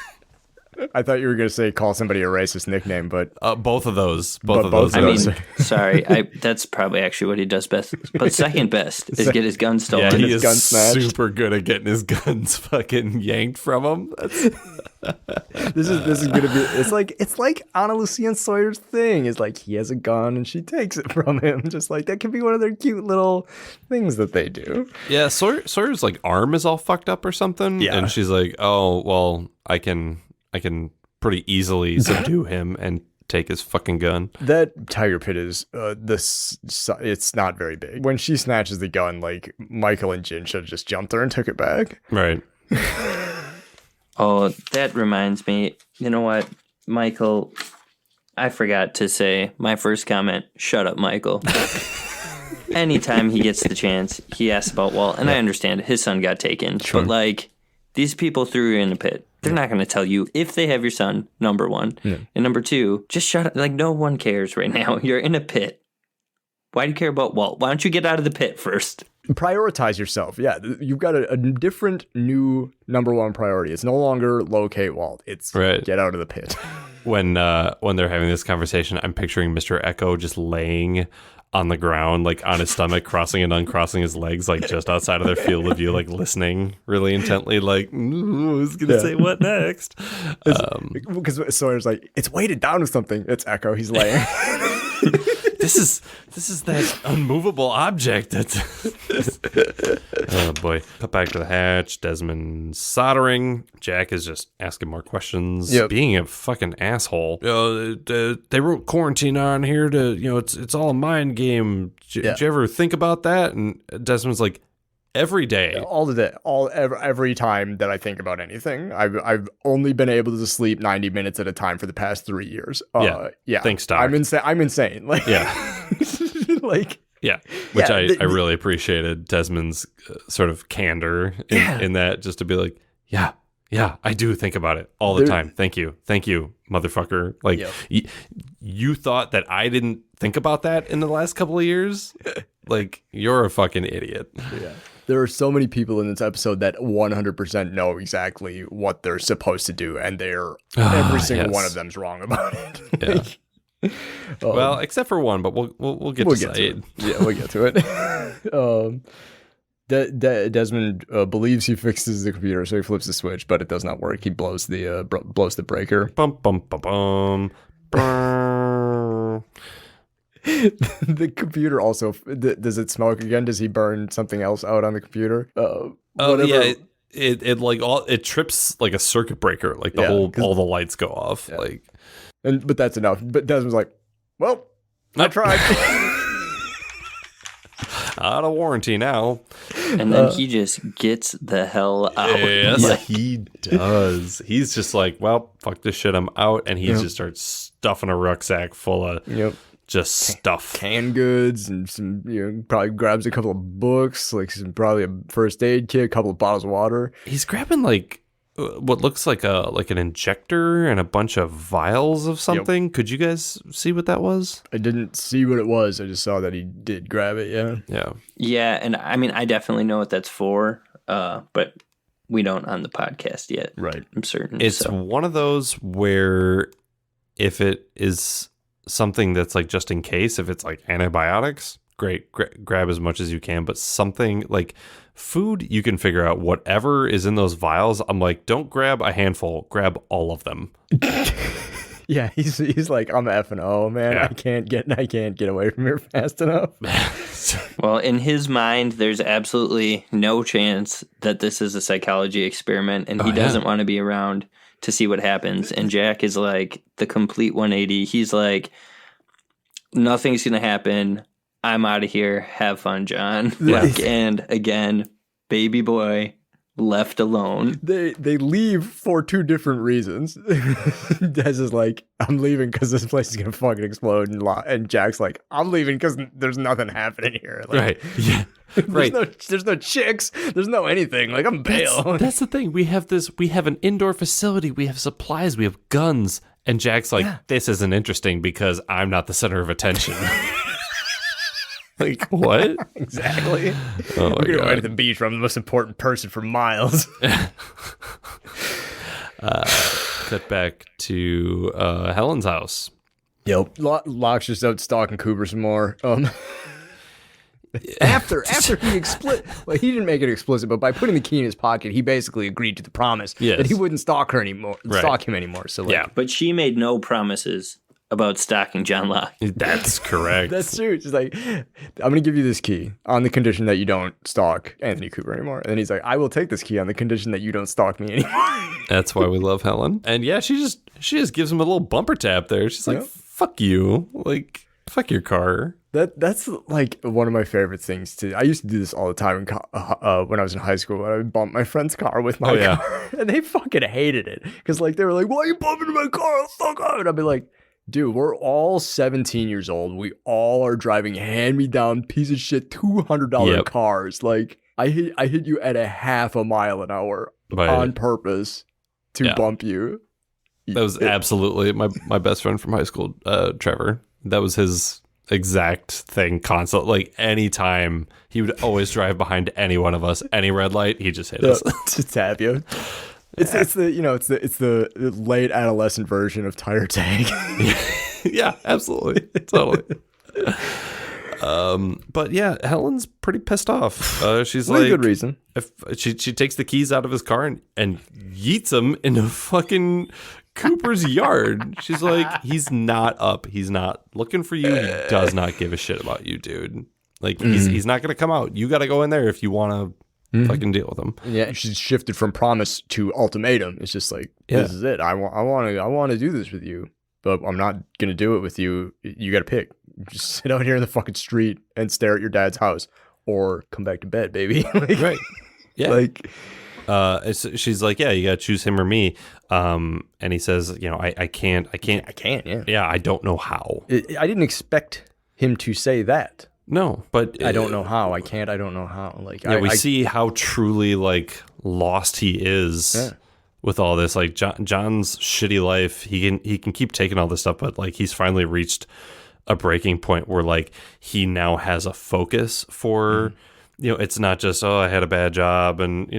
I thought you were going to say call somebody a racist nickname, but... both of those. Both of those. I mean, sorry. That's probably actually what he does best. But second best is get his gun stolen. Yeah, he his gun is snatched. super good at getting his guns fucking yanked from him. This is going to be... It's like Ana Lucia and Sawyer's thing. Is like, he has a gun and she takes it from him. Just like, that could be one of their cute little things that they do. Yeah, Sawyer's like arm is all fucked up or something. Yeah. And she's like, oh, well, I can pretty easily subdue him and take his fucking gun. That tiger pit is it's not very big. When she snatches the gun, like, Michael and Jin should have just jumped her and took it back. Right. Oh, that reminds me. You know what, Michael? I forgot to say my first comment. Shut up, Michael. Anytime he gets the chance, he asks about Walt, and I understand his son got taken, but like, these people threw you in a pit. They're not going to tell you if they have your son, number one. And number two, just shut up. Like, no one cares right now. You're in a pit. Why do you care about Walt? Why don't you get out of the pit first? Prioritize yourself. Yeah, you've got a different new number one priority. It's no longer locate Walt. It's get out of the pit. When they're having this conversation, I'm picturing Mr. Echo just laying on the ground, like on his stomach, crossing and uncrossing his legs, like just outside of their field of view, like listening really intently, like, who's gonna say what next? Because Sawyer's like, it's weighted down with something. It's Echo. He's laying. This is that unmovable object. Oh boy. Cut back to the hatch. Desmond soldering. Jack is just asking more questions. Being a fucking asshole. They wrote quarantine on here to, it's all a mind game. Did you ever think about that? And Desmond's like, every day. All the day. Every time that I think about anything. I've only been able to sleep 90 minutes at a time for the past 3 years. Thanks, Doc. I'm insane. Like, like, which I really appreciated Desmond's sort of candor in that, just to be like, I do think about it all the time. Thank you, motherfucker. Like, you thought that I didn't think about that in the last couple of years? Like, you're a fucking idiot. Yeah. There are so many people in this episode that 100% know exactly what they're supposed to do, and every single one of them's wrong about it. Well, except for one, but we'll get to Sayid. We'll get to it. Desmond believes he fixes the computer, so he flips the switch, but it does not work. He blows the breaker. Bum bum bum bum. The computer also, does it smoke again? Does he burn something else out on the computer? It trips like a circuit breaker, like all the lights go off. But that's enough. But Desmond's like, well, I tried. Out of warranty now. And then he just gets the hell out. Yes, he does. He's just like, well, fuck this shit, I'm out. And he just starts stuffing a rucksack full of just stuff. Canned goods and some, probably grabs a couple of books, like probably a first aid kit, a couple of bottles of water. He's grabbing like what looks like an injector and a bunch of vials of something. Yep. Could you guys see what that was? I didn't see what it was. I just saw that he did grab it. Yeah. And I mean, I definitely know what that's for, but we don't on the podcast yet. Right. I'm certain. It's one of those where if it is something that's like just in case, if it's like antibiotics, great, grab as much as you can. But something like food, you can figure out whatever is in those vials. I'm like, don't grab a handful, grab all of them. Yeah, he's like, I'm F&O, man. Yeah. I can't get away from here fast enough. Well, in his mind, there's absolutely no chance that this is a psychology experiment, and he doesn't want to be around to see what happens. And Jack is like the complete 180. He's like, nothing's gonna happen. I'm out of here. Have fun, John. And again, baby boy left alone. They leave for two different reasons. Des is like, I'm leaving because this place is gonna fucking explode, and Jack's like, I'm leaving because there's nothing happening here. Like, right? Yeah. Right. There's no chicks. There's no anything. Like, I'm bail. That's the thing. We have an indoor facility. We have supplies. We have guns. And Jack's like, this isn't interesting because I'm not the center of attention. Like, what? Exactly. I'm going to go to the beach where I'm the most important person for miles. Cut back to Helen's house. Yep. Locke's just out stalking Cooper some more. After he he didn't make it explicit, but by putting the key in his pocket, he basically agreed to the promise that he wouldn't stalk him anymore. So but she made no promises about stalking John Locke. That's correct. That's true. She's like, I'm going to give you this key on the condition that you don't stalk Anthony Cooper anymore. And then he's like, I will take this key on the condition that you don't stalk me anymore. That's why we love Helen. And yeah, she just gives him a little bumper tap there. She's like, fuck you. Like, fuck your car. That's like one of my favorite things to. I used to do this all the time when I was in high school. When I would bump my friend's car with my car, and they fucking hated it because like they were like, "Why are you bumping my car? Fuck off!" And I'd be like, "Dude, we're all 17 years old. We all are driving hand-me-down piece of shit $200 cars. Like I hit you at a half a mile an hour on purpose to bump you." That was absolutely my best friend from high school, Trevor. That was his exact thing constant. Like anytime he would always drive behind any one of us, any red light, he just hit us. Just tap you. It's the late adolescent version of tire tag. Yeah, absolutely. Totally. But yeah, Helen's pretty pissed off. She's like, good reason. If she takes the keys out of his car and yeets them into fucking Cooper's yard. She's like, he's not up. He's not looking for you. He does not give a shit about you, dude. Like he's not gonna come out. You got to go in there if you want to fucking deal with him. Yeah, she's shifted from promise to ultimatum. It's just like, this is it. I want to do this with you, but I'm not gonna do it with you. You got to pick. Just sit out here in the fucking street and stare at your dad's house, or come back to bed, baby. Like, right? Yeah. Like, she's like, yeah, you got to choose him or me. And he says, I can't. Yeah. Yeah, I don't know how. I didn't expect him to say that. No, but I don't know how. I can't. I don't know how. Like, yeah, we see how truly like lost he is with all this. Like John's shitty life. He can keep taking all this stuff, but like he's finally reached a breaking point where like he now has a focus for. It's not just, I had a bad job and,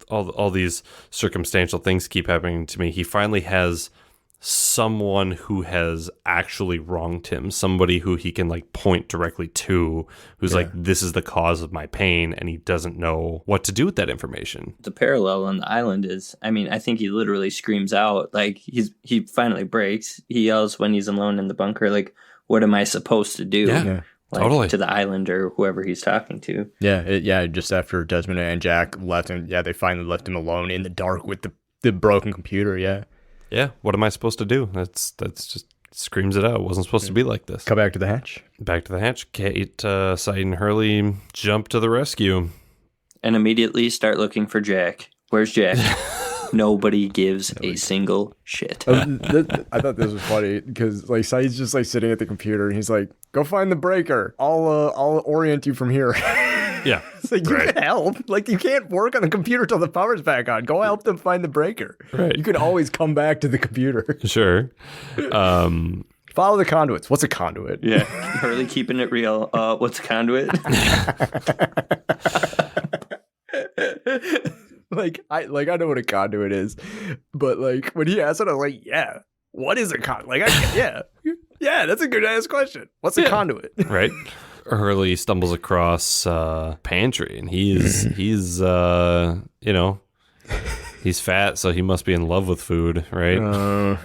all these circumstantial things keep happening to me. He finally has someone who has actually wronged him, somebody who he can like point directly to, who's like, this is the cause of my pain, and he doesn't know what to do with that information. The parallel on the island is, I think he literally screams out, like he finally breaks. He yells when he's alone in the bunker, like, what am I supposed to do? Yeah. Like, totally. To the island or whoever he's talking to. Yeah, just after Desmond and Jack left him, they finally left him alone in the dark with the broken computer, Yeah, what am I supposed to do? That's just screams it out. It wasn't supposed to be like this. Come back to the hatch. Back to the hatch. Kate, Sayid, and Hurley jump to the rescue. And immediately start looking for Jack. Where's Jack? Nobody gives a single shit. I thought this was funny because like Sayid's just like sitting at the computer and he's like, "Go find the breaker. I'll orient you from here." Yeah. It's like, you Right. can help. Like, you can't work on the computer till the power's back on. Go help them find the breaker. Right. You can always come back to the computer. Sure. Follow the conduits. What's a conduit? Yeah. Hurley keeping it real. What's a conduit? I know what a conduit is, but like when he asked it, I was like, yeah. What is a conduit? Yeah, that's a good ass question. What's a conduit? Right. Hurley stumbles across pantry, and he's he's fat, so he must be in love with food, right?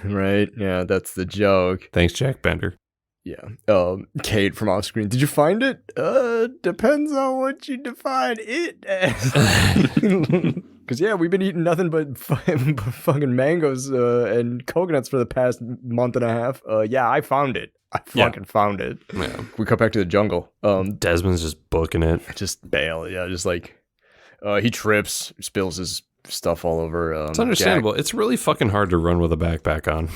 Right. Yeah, that's the joke. Thanks, Jack Bender. Yeah. Kate from off screen. Did you find it? Depends on what you define it as. Because, yeah, we've been eating nothing but fucking mangoes and coconuts for the past month and a half. Yeah, I found it. I fucking found it. Yeah. We cut back to the jungle. Desmond's just booking it. Just bail. Yeah, just like he trips, spills his stuff all over. It's understandable. It's really fucking hard to run with a backpack on.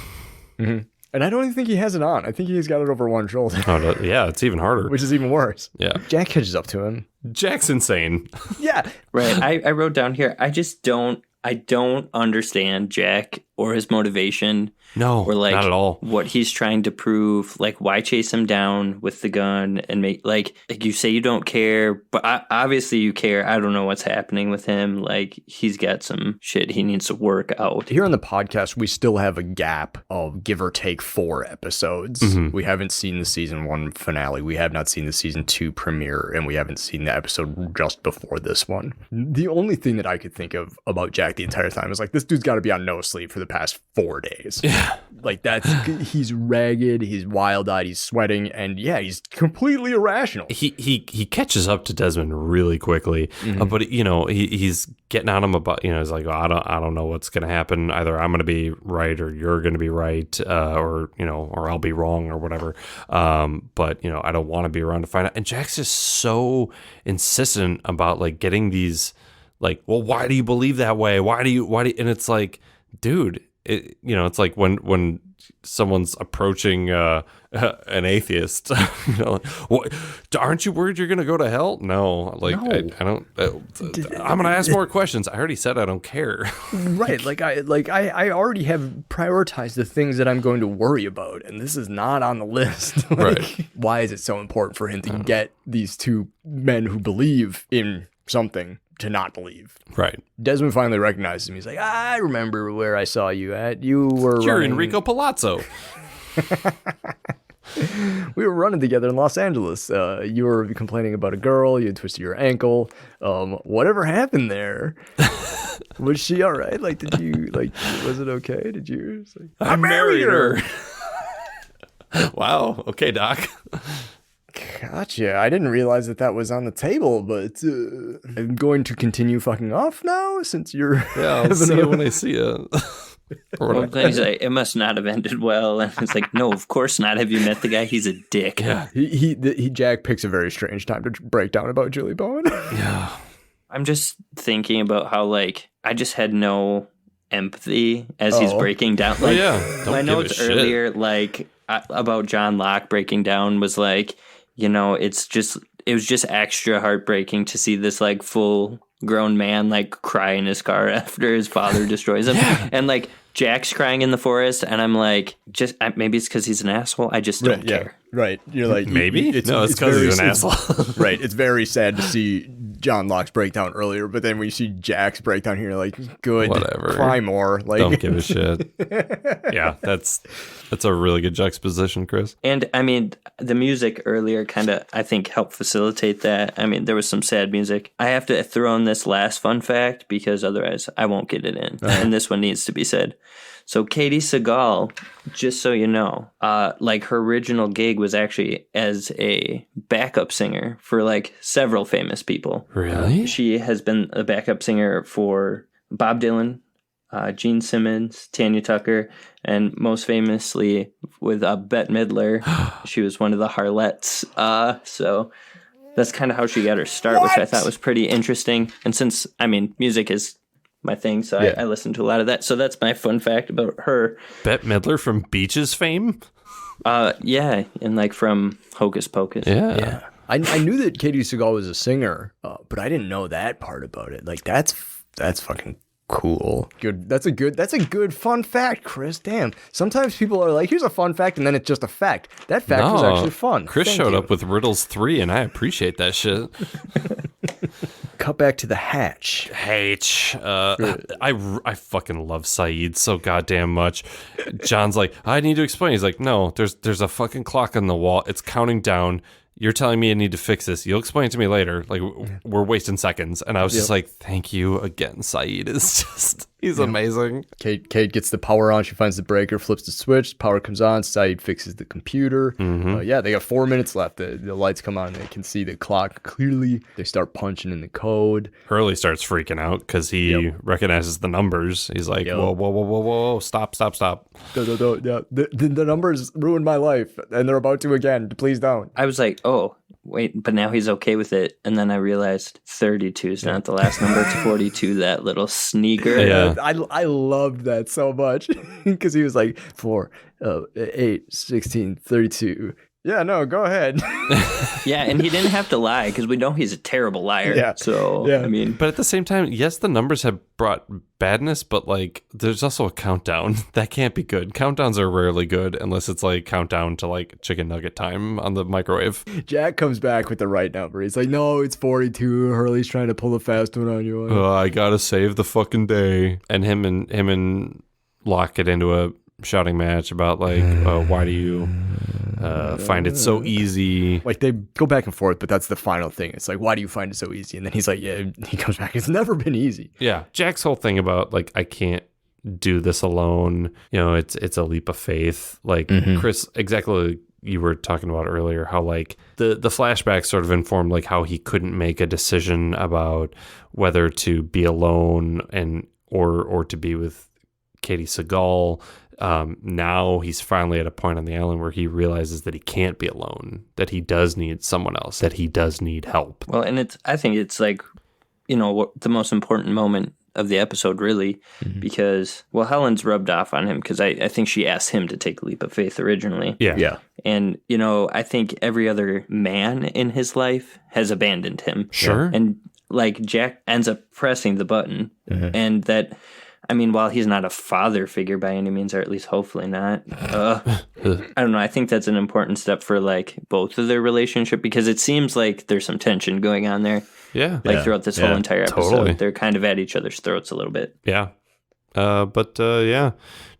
Mm-hmm. And I don't even think he has it on. I think he's got it over one shoulder. Yeah, it's even harder. Which is even worse. Yeah. Jack catches up to him. Jack's insane. Yeah. Right. I wrote down here, I don't understand Jack or his motivation. No, or like not at all. What he's trying to prove. Like, why chase him down with the gun and make like you say you don't care, but obviously you care. I don't know what's happening with him. Like, he's got some shit he needs to work out. Here on the podcast, we still have a gap of give or take 4 episodes. Mm-hmm. We haven't seen the season 1 finale. We have not seen the season 2 premiere, and we haven't seen the episode just before this one. The only thing that I could think of about Jack the entire time is like, this dude's got to be on no sleep for the past 4 days. Yeah. Like, he's ragged, he's wild-eyed, he's sweating, and yeah, he's completely irrational. He catches up to Desmond really quickly, but he's getting on him about, he's like, I don't know what's gonna happen. Either I'm gonna be right or you're gonna be right, or I'll be wrong or whatever. But I don't want to be around to find out. And Jack's just so insistent about like getting these, like, well, why do you believe that way? Why do you? And it's like, dude. It's like when someone's approaching an atheist, what, aren't you worried you're going to go to hell? No, like, no. I don't, I'm going to ask more questions. I already said I don't care. Right. I already have prioritized the things that I'm going to worry about, and this is not on the list. Right. Why is it so important for him to get these 2 men who believe in something to not believe? Right. Desmond finally recognizes him. He's like, I remember where I saw you at. You're running. Enrico Palazzo. We were running together in Los Angeles. You were complaining about a girl. You had twisted your ankle. Whatever happened there? Was she all right? Like, did you, like, was it okay? Did you? Like, I married her. Wow. Okay, Doc. Gotcha. I didn't realize that was on the table, but I'm going to continue fucking off now since you're... Yeah, I'll see you when I see you. Well, he's like, it must not have ended well. And it's like, no, of course not. Have you met the guy? He's a dick. Yeah. Jack picks a very strange time to break down about Julie Bowen. Yeah. I'm just thinking about how, like, I just had no empathy as he's breaking down. Like, my notes earlier, like, about John Locke breaking down was like, it was just extra heartbreaking to see this like full grown man like cry in his car after his father destroys him. Yeah. And like Jack's crying in the forest, and I'm like, maybe it's because he's an asshole. I just don't care. Right. You're like, maybe? It's because he's an asshole. Right. It's very sad to see John Locke's breakdown earlier, but then when you see Jack's breakdown here, like, good. Whatever. Cry more. Like, don't give a shit. Yeah, that's a really good juxtaposition, Chris. And I mean, the music earlier kind of, I think, helped facilitate that. I mean, there was some sad music. I have to throw in this last fun fact because otherwise I won't get it in. And this one needs to be said. So Katey Sagal, just so you know, like her original gig was actually as a backup singer for like several famous people. Really? She has been a backup singer for Bob Dylan, Gene Simmons, Tanya Tucker, and most famously with Bette Midler. She was one of the Harlettes. So that's kind of how she got her start, which I thought was pretty interesting. And since, I mean, music is my thing, so I listened to a lot of that. So that's my fun fact about her. Bette Midler from Beaches fame? Yeah, and like from Hocus Pocus. Yeah. I knew that Katey Sagal was a singer, but I didn't know that part about it. Like that's fucking cool. Good. That's a good fun fact, Chris. Damn. Sometimes people are like, here's a fun fact, and then it's just a fact. That fact was actually fun. Chris showed up with Riddles 3, and I appreciate that shit. Cut back to the hatch. I fucking love Sayid so goddamn much. John's like, I need to explain. He's like, no, there's a fucking clock on the wall. It's counting down. You're telling me I need to fix this. You'll explain it to me later. Like, we're wasting seconds. And I was just like, thank you again, Sayid. Is just, he's amazing. Kate gets the power on. She finds the breaker, flips the switch. Power comes on. Sayid fixes the computer. They got 4 minutes left. The lights come on. They can see the clock clearly. They start punching in the code. Hurley starts freaking out because he recognizes the numbers. He's like, whoa, stop. The numbers ruined my life, and they're about to again. Please don't. I was like, oh, wait, but now he's okay with it. And then I realized 32 is not the last number. It's 42, that little sneaker. Yeah. I loved that so much because he was like 4, 8, 16, 32. Yeah, no, go ahead. Yeah, and he didn't have to lie because we know he's a terrible liar. Yeah. So, I mean. But at the same time, yes, the numbers have brought badness, but like there's also a countdown. That can't be good. Countdowns are rarely good unless it's like countdown to like chicken nugget time on the microwave. Jack comes back with the right number. He's like, no, it's 42. Hurley's trying to pull a fast one on you. I gotta save the fucking day. And him and Locke get into a shouting match about like, why do you find it so easy? Like they go back and forth, but that's the final thing. It's like, why do you find it so easy? And then he's like, yeah, he comes back. It's never been easy. Yeah. Jack's whole thing about like, I can't do this alone. You know, it's a leap of faith. Like Chris, exactly you were talking about earlier, how like the flashbacks sort of informed like how he couldn't make a decision about whether to be alone or to be with Katey Sagal. Now he's finally at a point on the island where he realizes that he can't be alone, that he does need someone else, that he does need help. Well, and I think it's like, the most important moment of the episode, really, because, Helen's rubbed off on him because I think she asked him to take a leap of faith originally. Yeah. And, I think every other man in his life has abandoned him. Sure. And, like, Jack ends up pressing the button, and that... I mean, while he's not a father figure by any means, or at least hopefully not, I don't know. I think that's an important step for like both of their relationship because it seems like there's some tension going on there. Yeah. Throughout this whole entire episode, totally. They're kind of at each other's throats a little bit. Yeah. But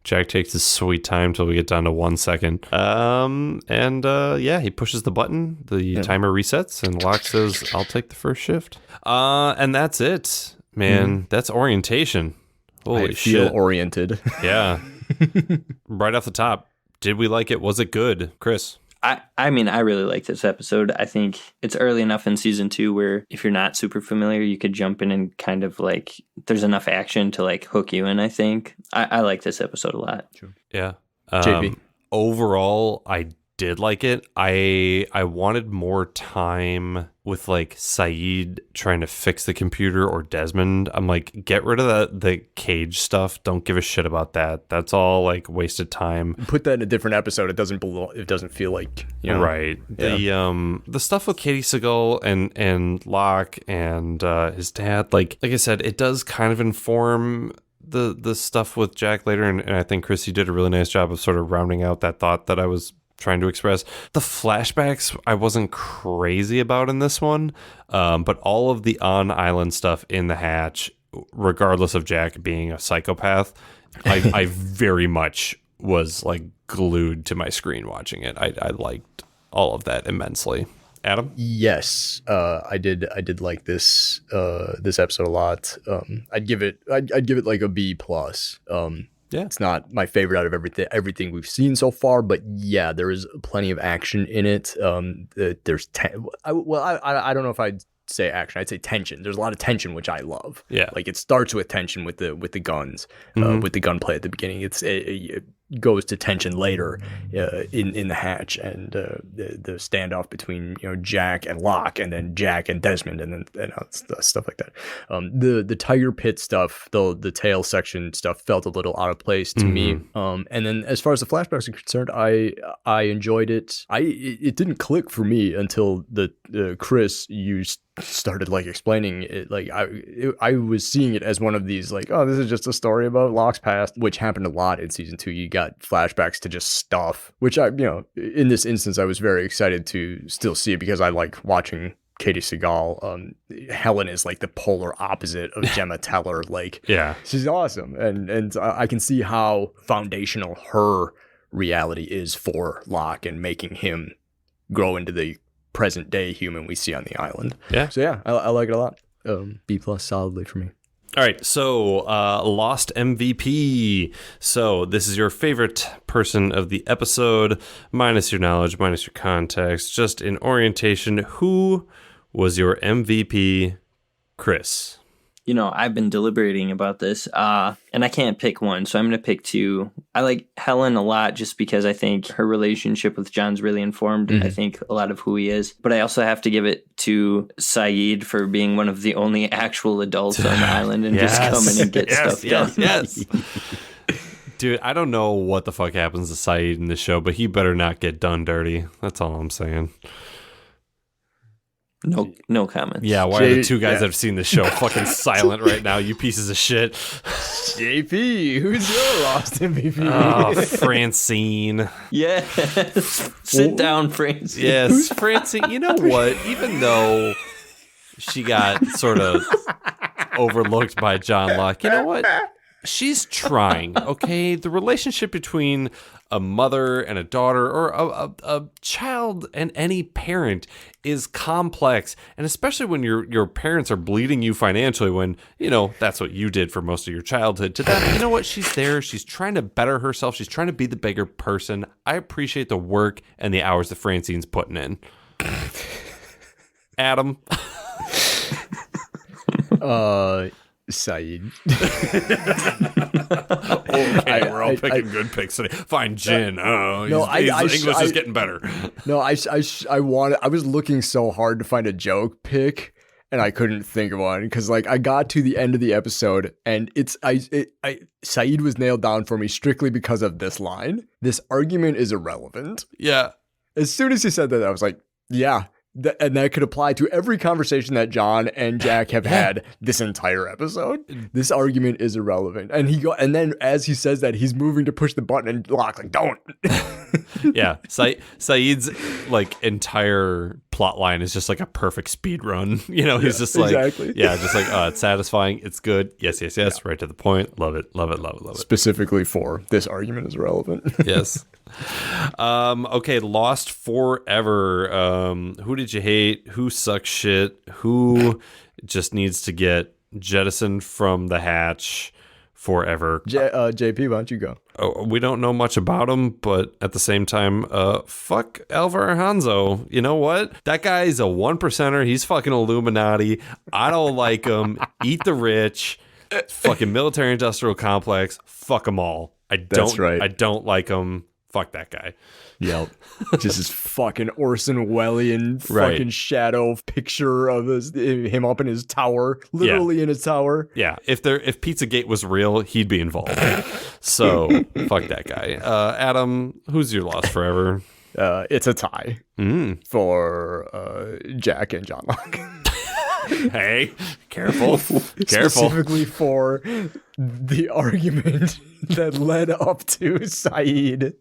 Jack takes his sweet time till we get down to 1 second. He pushes the button, the timer resets, and Locke says, I'll take the first shift. And that's it, man. That's orientation. Holy feel shit. Oriented. Yeah. Right off the top, did we like it? Was it good? Chris? I mean, I really like this episode. I think it's early enough in season 2 where if you're not super familiar, you could jump in and kind of like, there's enough action to like hook you in, I think. I like this episode a lot. True. Yeah. JP. Overall, I did like it. I wanted more time with like Sayid trying to fix the computer or Desmond. I'm like, get rid of the cage stuff. Don't give a shit about that. That's all like wasted time. Put that in a different episode. It doesn't feel like, right. Yeah. The stuff with Katey Sagal and Locke and his dad, like I said, it does kind of inform the stuff with Jack later, and I think Chris, you did a really nice job of sort of rounding out that thought that I was trying to express. The flashbacks I wasn't crazy about in this one, but all of the on-island stuff in the hatch, regardless of Jack being a psychopath, I very much was like glued to my screen watching it. I liked all of that immensely. Adam? Yes, I did like this episode a lot. I'd give it like a B plus. Yeah, it's not my favorite out of everything we've seen so far, but yeah, there is plenty of action in it. There's I don't know if I'd say action. I'd say tension. There's a lot of tension, which I love. Yeah, like it starts with tension with the guns, with the gunplay at the beginning. goes to tension later in the hatch, and the standoff between Jack and Locke, and then Jack and Desmond, and then stuff like that. The Tiger Pit stuff, the tail section stuff, felt a little out of place to me. And then as far as the flashbacks are concerned, I enjoyed it. It didn't click for me until Chris, you started like explaining it. Like I was seeing it as one of these like, oh, this is just a story about Locke's past, which happened a lot in season 2. You got flashbacks to just stuff, which in this instance I was very excited to still see it, because I like watching Katey Sagal. Helen is like the polar opposite of Gemma Teller. Like, yeah, she's awesome, and I can see how foundational her reality is for Locke and making him grow into the present day human we see on the island. Yeah. So yeah, I like it a lot. B+ solidly for me. All right, so Lost MVP. So this is your favorite person of the episode, minus your knowledge, minus your context, just in orientation. Who was your MVP, Chris? I've been deliberating about this, and I can't pick one, so I'm going to pick 2. I like Helen a lot just because I think her relationship with John's really informed, I think, a lot of who he is. But I also have to give it to Sayid for being one of the only actual adults on the island and just coming and get stuff done. Yes. Dude, I don't know what the fuck happens to Sayid in this show, but he better not get done dirty. That's all I'm saying. No comments. Yeah, why are the two guys that have seen the show fucking silent right now, you pieces of shit? JP, who's your Lost MVP? Oh, Francine. Yeah. Sit down, Francine. Yes, Francine. You know what? Even though she got sort of overlooked by John Locke, you know what? She's trying, okay? The relationship between a mother and a daughter, or a child and any parent, is complex. And especially when your parents are bleeding you financially, when, that's what you did for most of your childhood. To them, you know what? She's there. She's trying to better herself. She's trying to be the bigger person. I appreciate the work and the hours that Francine's putting in. Adam. Sayid. Okay, we're all picking good picks today. Fine, Jin. English is getting better. No, I was looking so hard to find a joke pick, and I couldn't think of one, because like I got to the end of the episode, and Sayid was nailed down for me strictly because of this line. This argument is irrelevant. Yeah. As soon as he said that, I was like, yeah. And that could apply to every conversation that John and Jack have had this entire episode. This argument is irrelevant. And then as he says that, he's moving to push the button, and Locke's like, don't. Yeah. Sayid's like entire plot line is just like a perfect speed run. He's just like, exactly. Just like, it's satisfying. It's good. Yes. Yeah. Right to the point. Love it. Specifically for this argument is irrelevant. Yes. Okay. Lost forever. Who did you hate? Who sucks shit? Who just needs to get jettisoned from the hatch forever? JP, why don't you go? Oh, we don't know much about him, but at the same time, fuck Alvar Hanzo. You know what? That guy's a 1%er. He's fucking Illuminati. I don't like him. Eat the rich. Fucking military industrial complex. Fuck them all. That's right. I don't like him. Fuck that guy. Yep. Just his fucking Orson Welles fucking shadow picture of him up in his tower, literally in his tower. Yeah. If Pizzagate was real, he'd be involved. So fuck that guy. Adam, who's your Lost forever? It's a tie for Jack and John Locke. Hey, careful. Specifically for the argument that led up to Sayid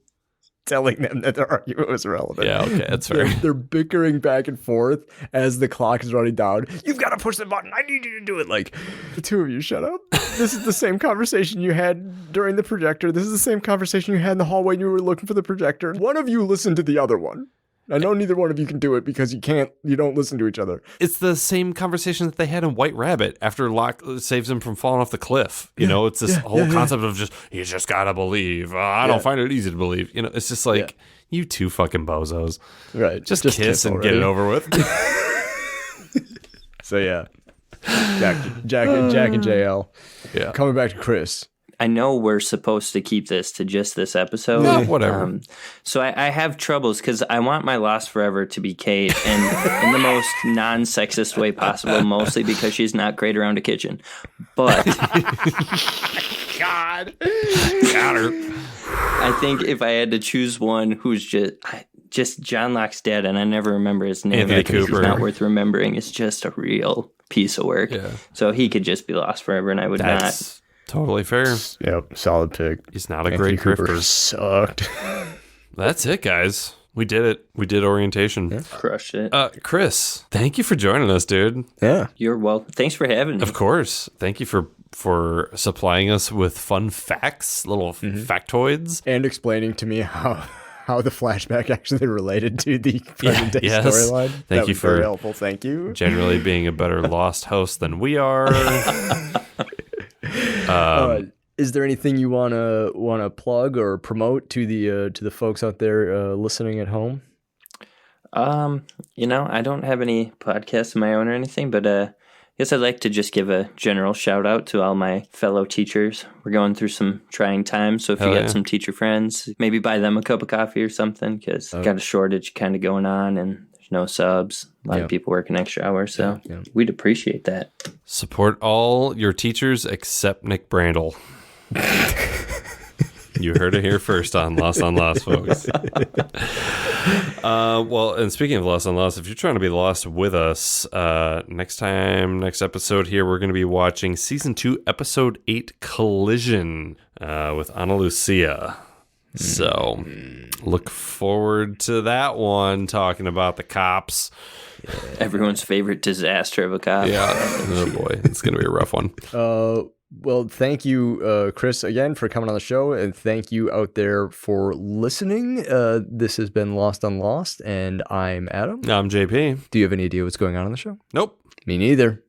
telling them that their argument was irrelevant. Yeah, okay, that's fair. They're bickering back and forth as the clock is running down. You've got to push the button. I need you to do it. Like, the two of you, shut up. This is the same conversation you had during the projector. This is the same conversation you had in the hallway when you were looking for the projector. One of you listened to the other one. I know neither one of you can do it because you don't listen to each other. It's the same conversation that they had in White Rabbit after Locke saves him from falling off the cliff. It's this whole concept of you just gotta believe. I don't find it easy to believe. It's just like, you two fucking bozos. Right. Just kiss and get it over with. So yeah. Jack and JL. Yeah. Coming back to Chris. I know we're supposed to keep this to just this episode. Yeah, whatever. So I have troubles because I want my Lost Forever to be Kate, and in the most non-sexist way possible, mostly because she's not great around a kitchen. But God. Got her. I think if I had to choose one who's just John Locke's dad, and I never remember his name. Anthony because Cooper. He's not worth remembering. It's just a real piece of work. Yeah. So he could just be lost forever, and I would That's totally fair. Yep, solid pick. He's not a Anthony great Cooper grifter. sucked. That's it, guys. We did it. We did orientation. not crush it. Chris, thank you for joining us, dude. Yeah. You're welcome. Thanks for having me. Of course. Thank you for supplying us with fun facts, little factoids. And explaining to me how the flashback actually related to the present day yes. storyline. Thank That you was very for- helpful. Thank you. Generally being a better Lost host than we are. Is there anything you wanna plug or promote to the folks out there listening at home? I don't have any podcasts of my own or anything, but I guess I'd like to just give a general shout out to all my fellow teachers. We're going through some trying times, so if you got some teacher friends, maybe buy them a cup of coffee or something, because got a shortage kind of going on, and there's no subs. A lot of people working extra hours, so we'd appreciate that. Support all your teachers except Nick Brandel. You heard it here first on Lost, folks. Well, and speaking of Lost, if you're trying to be lost with us, next episode here, we're going to be watching Season 2, Episode 8, Collision, with Ana Lucia. So, look forward to that one, talking about the cops. Everyone's favorite disaster of a cop. Yeah. Oh, boy. It's going to be a rough one. Well, thank you, Chris, again for coming on the show, and thank you out there for listening. This has been Lost on Lost, and I'm Adam. I'm JP. Do you have any idea what's going on the show? Nope. Me neither.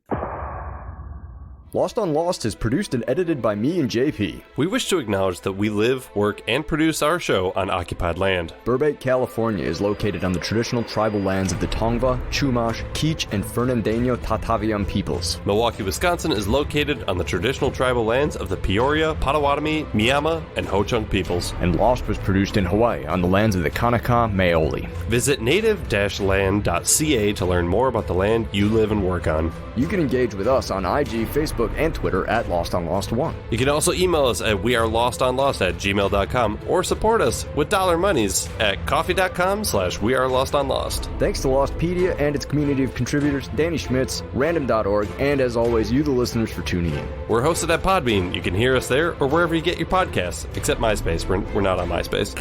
Lost on Lost is produced and edited by me and JP. We wish to acknowledge that we live, work, and produce our show on occupied land. Burbank, California is located on the traditional tribal lands of the Tongva, Chumash, Kizh, and Fernandino Tataviam peoples. Milwaukee, Wisconsin is located on the traditional tribal lands of the Peoria, Potawatomi, Miama, and Ho-Chunk peoples. And Lost was produced in Hawaii on the lands of the Kanaka Maoli. Visit native-land.ca to learn more about the land you live and work on. You can engage with us on IG, Facebook, and Twitter at Lost on Lost 1. You can also email us at wearelostonlost@gmail.com or support us with dollar monies at coffee.com/wearelostonlost. Thanks to Lostpedia and its community of contributors, Danny Schmitz, random.org, and as always, you the listeners for tuning in. We're hosted at Podbean. You can hear us there or wherever you get your podcasts, except MySpace. We're not on MySpace.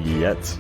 Yet.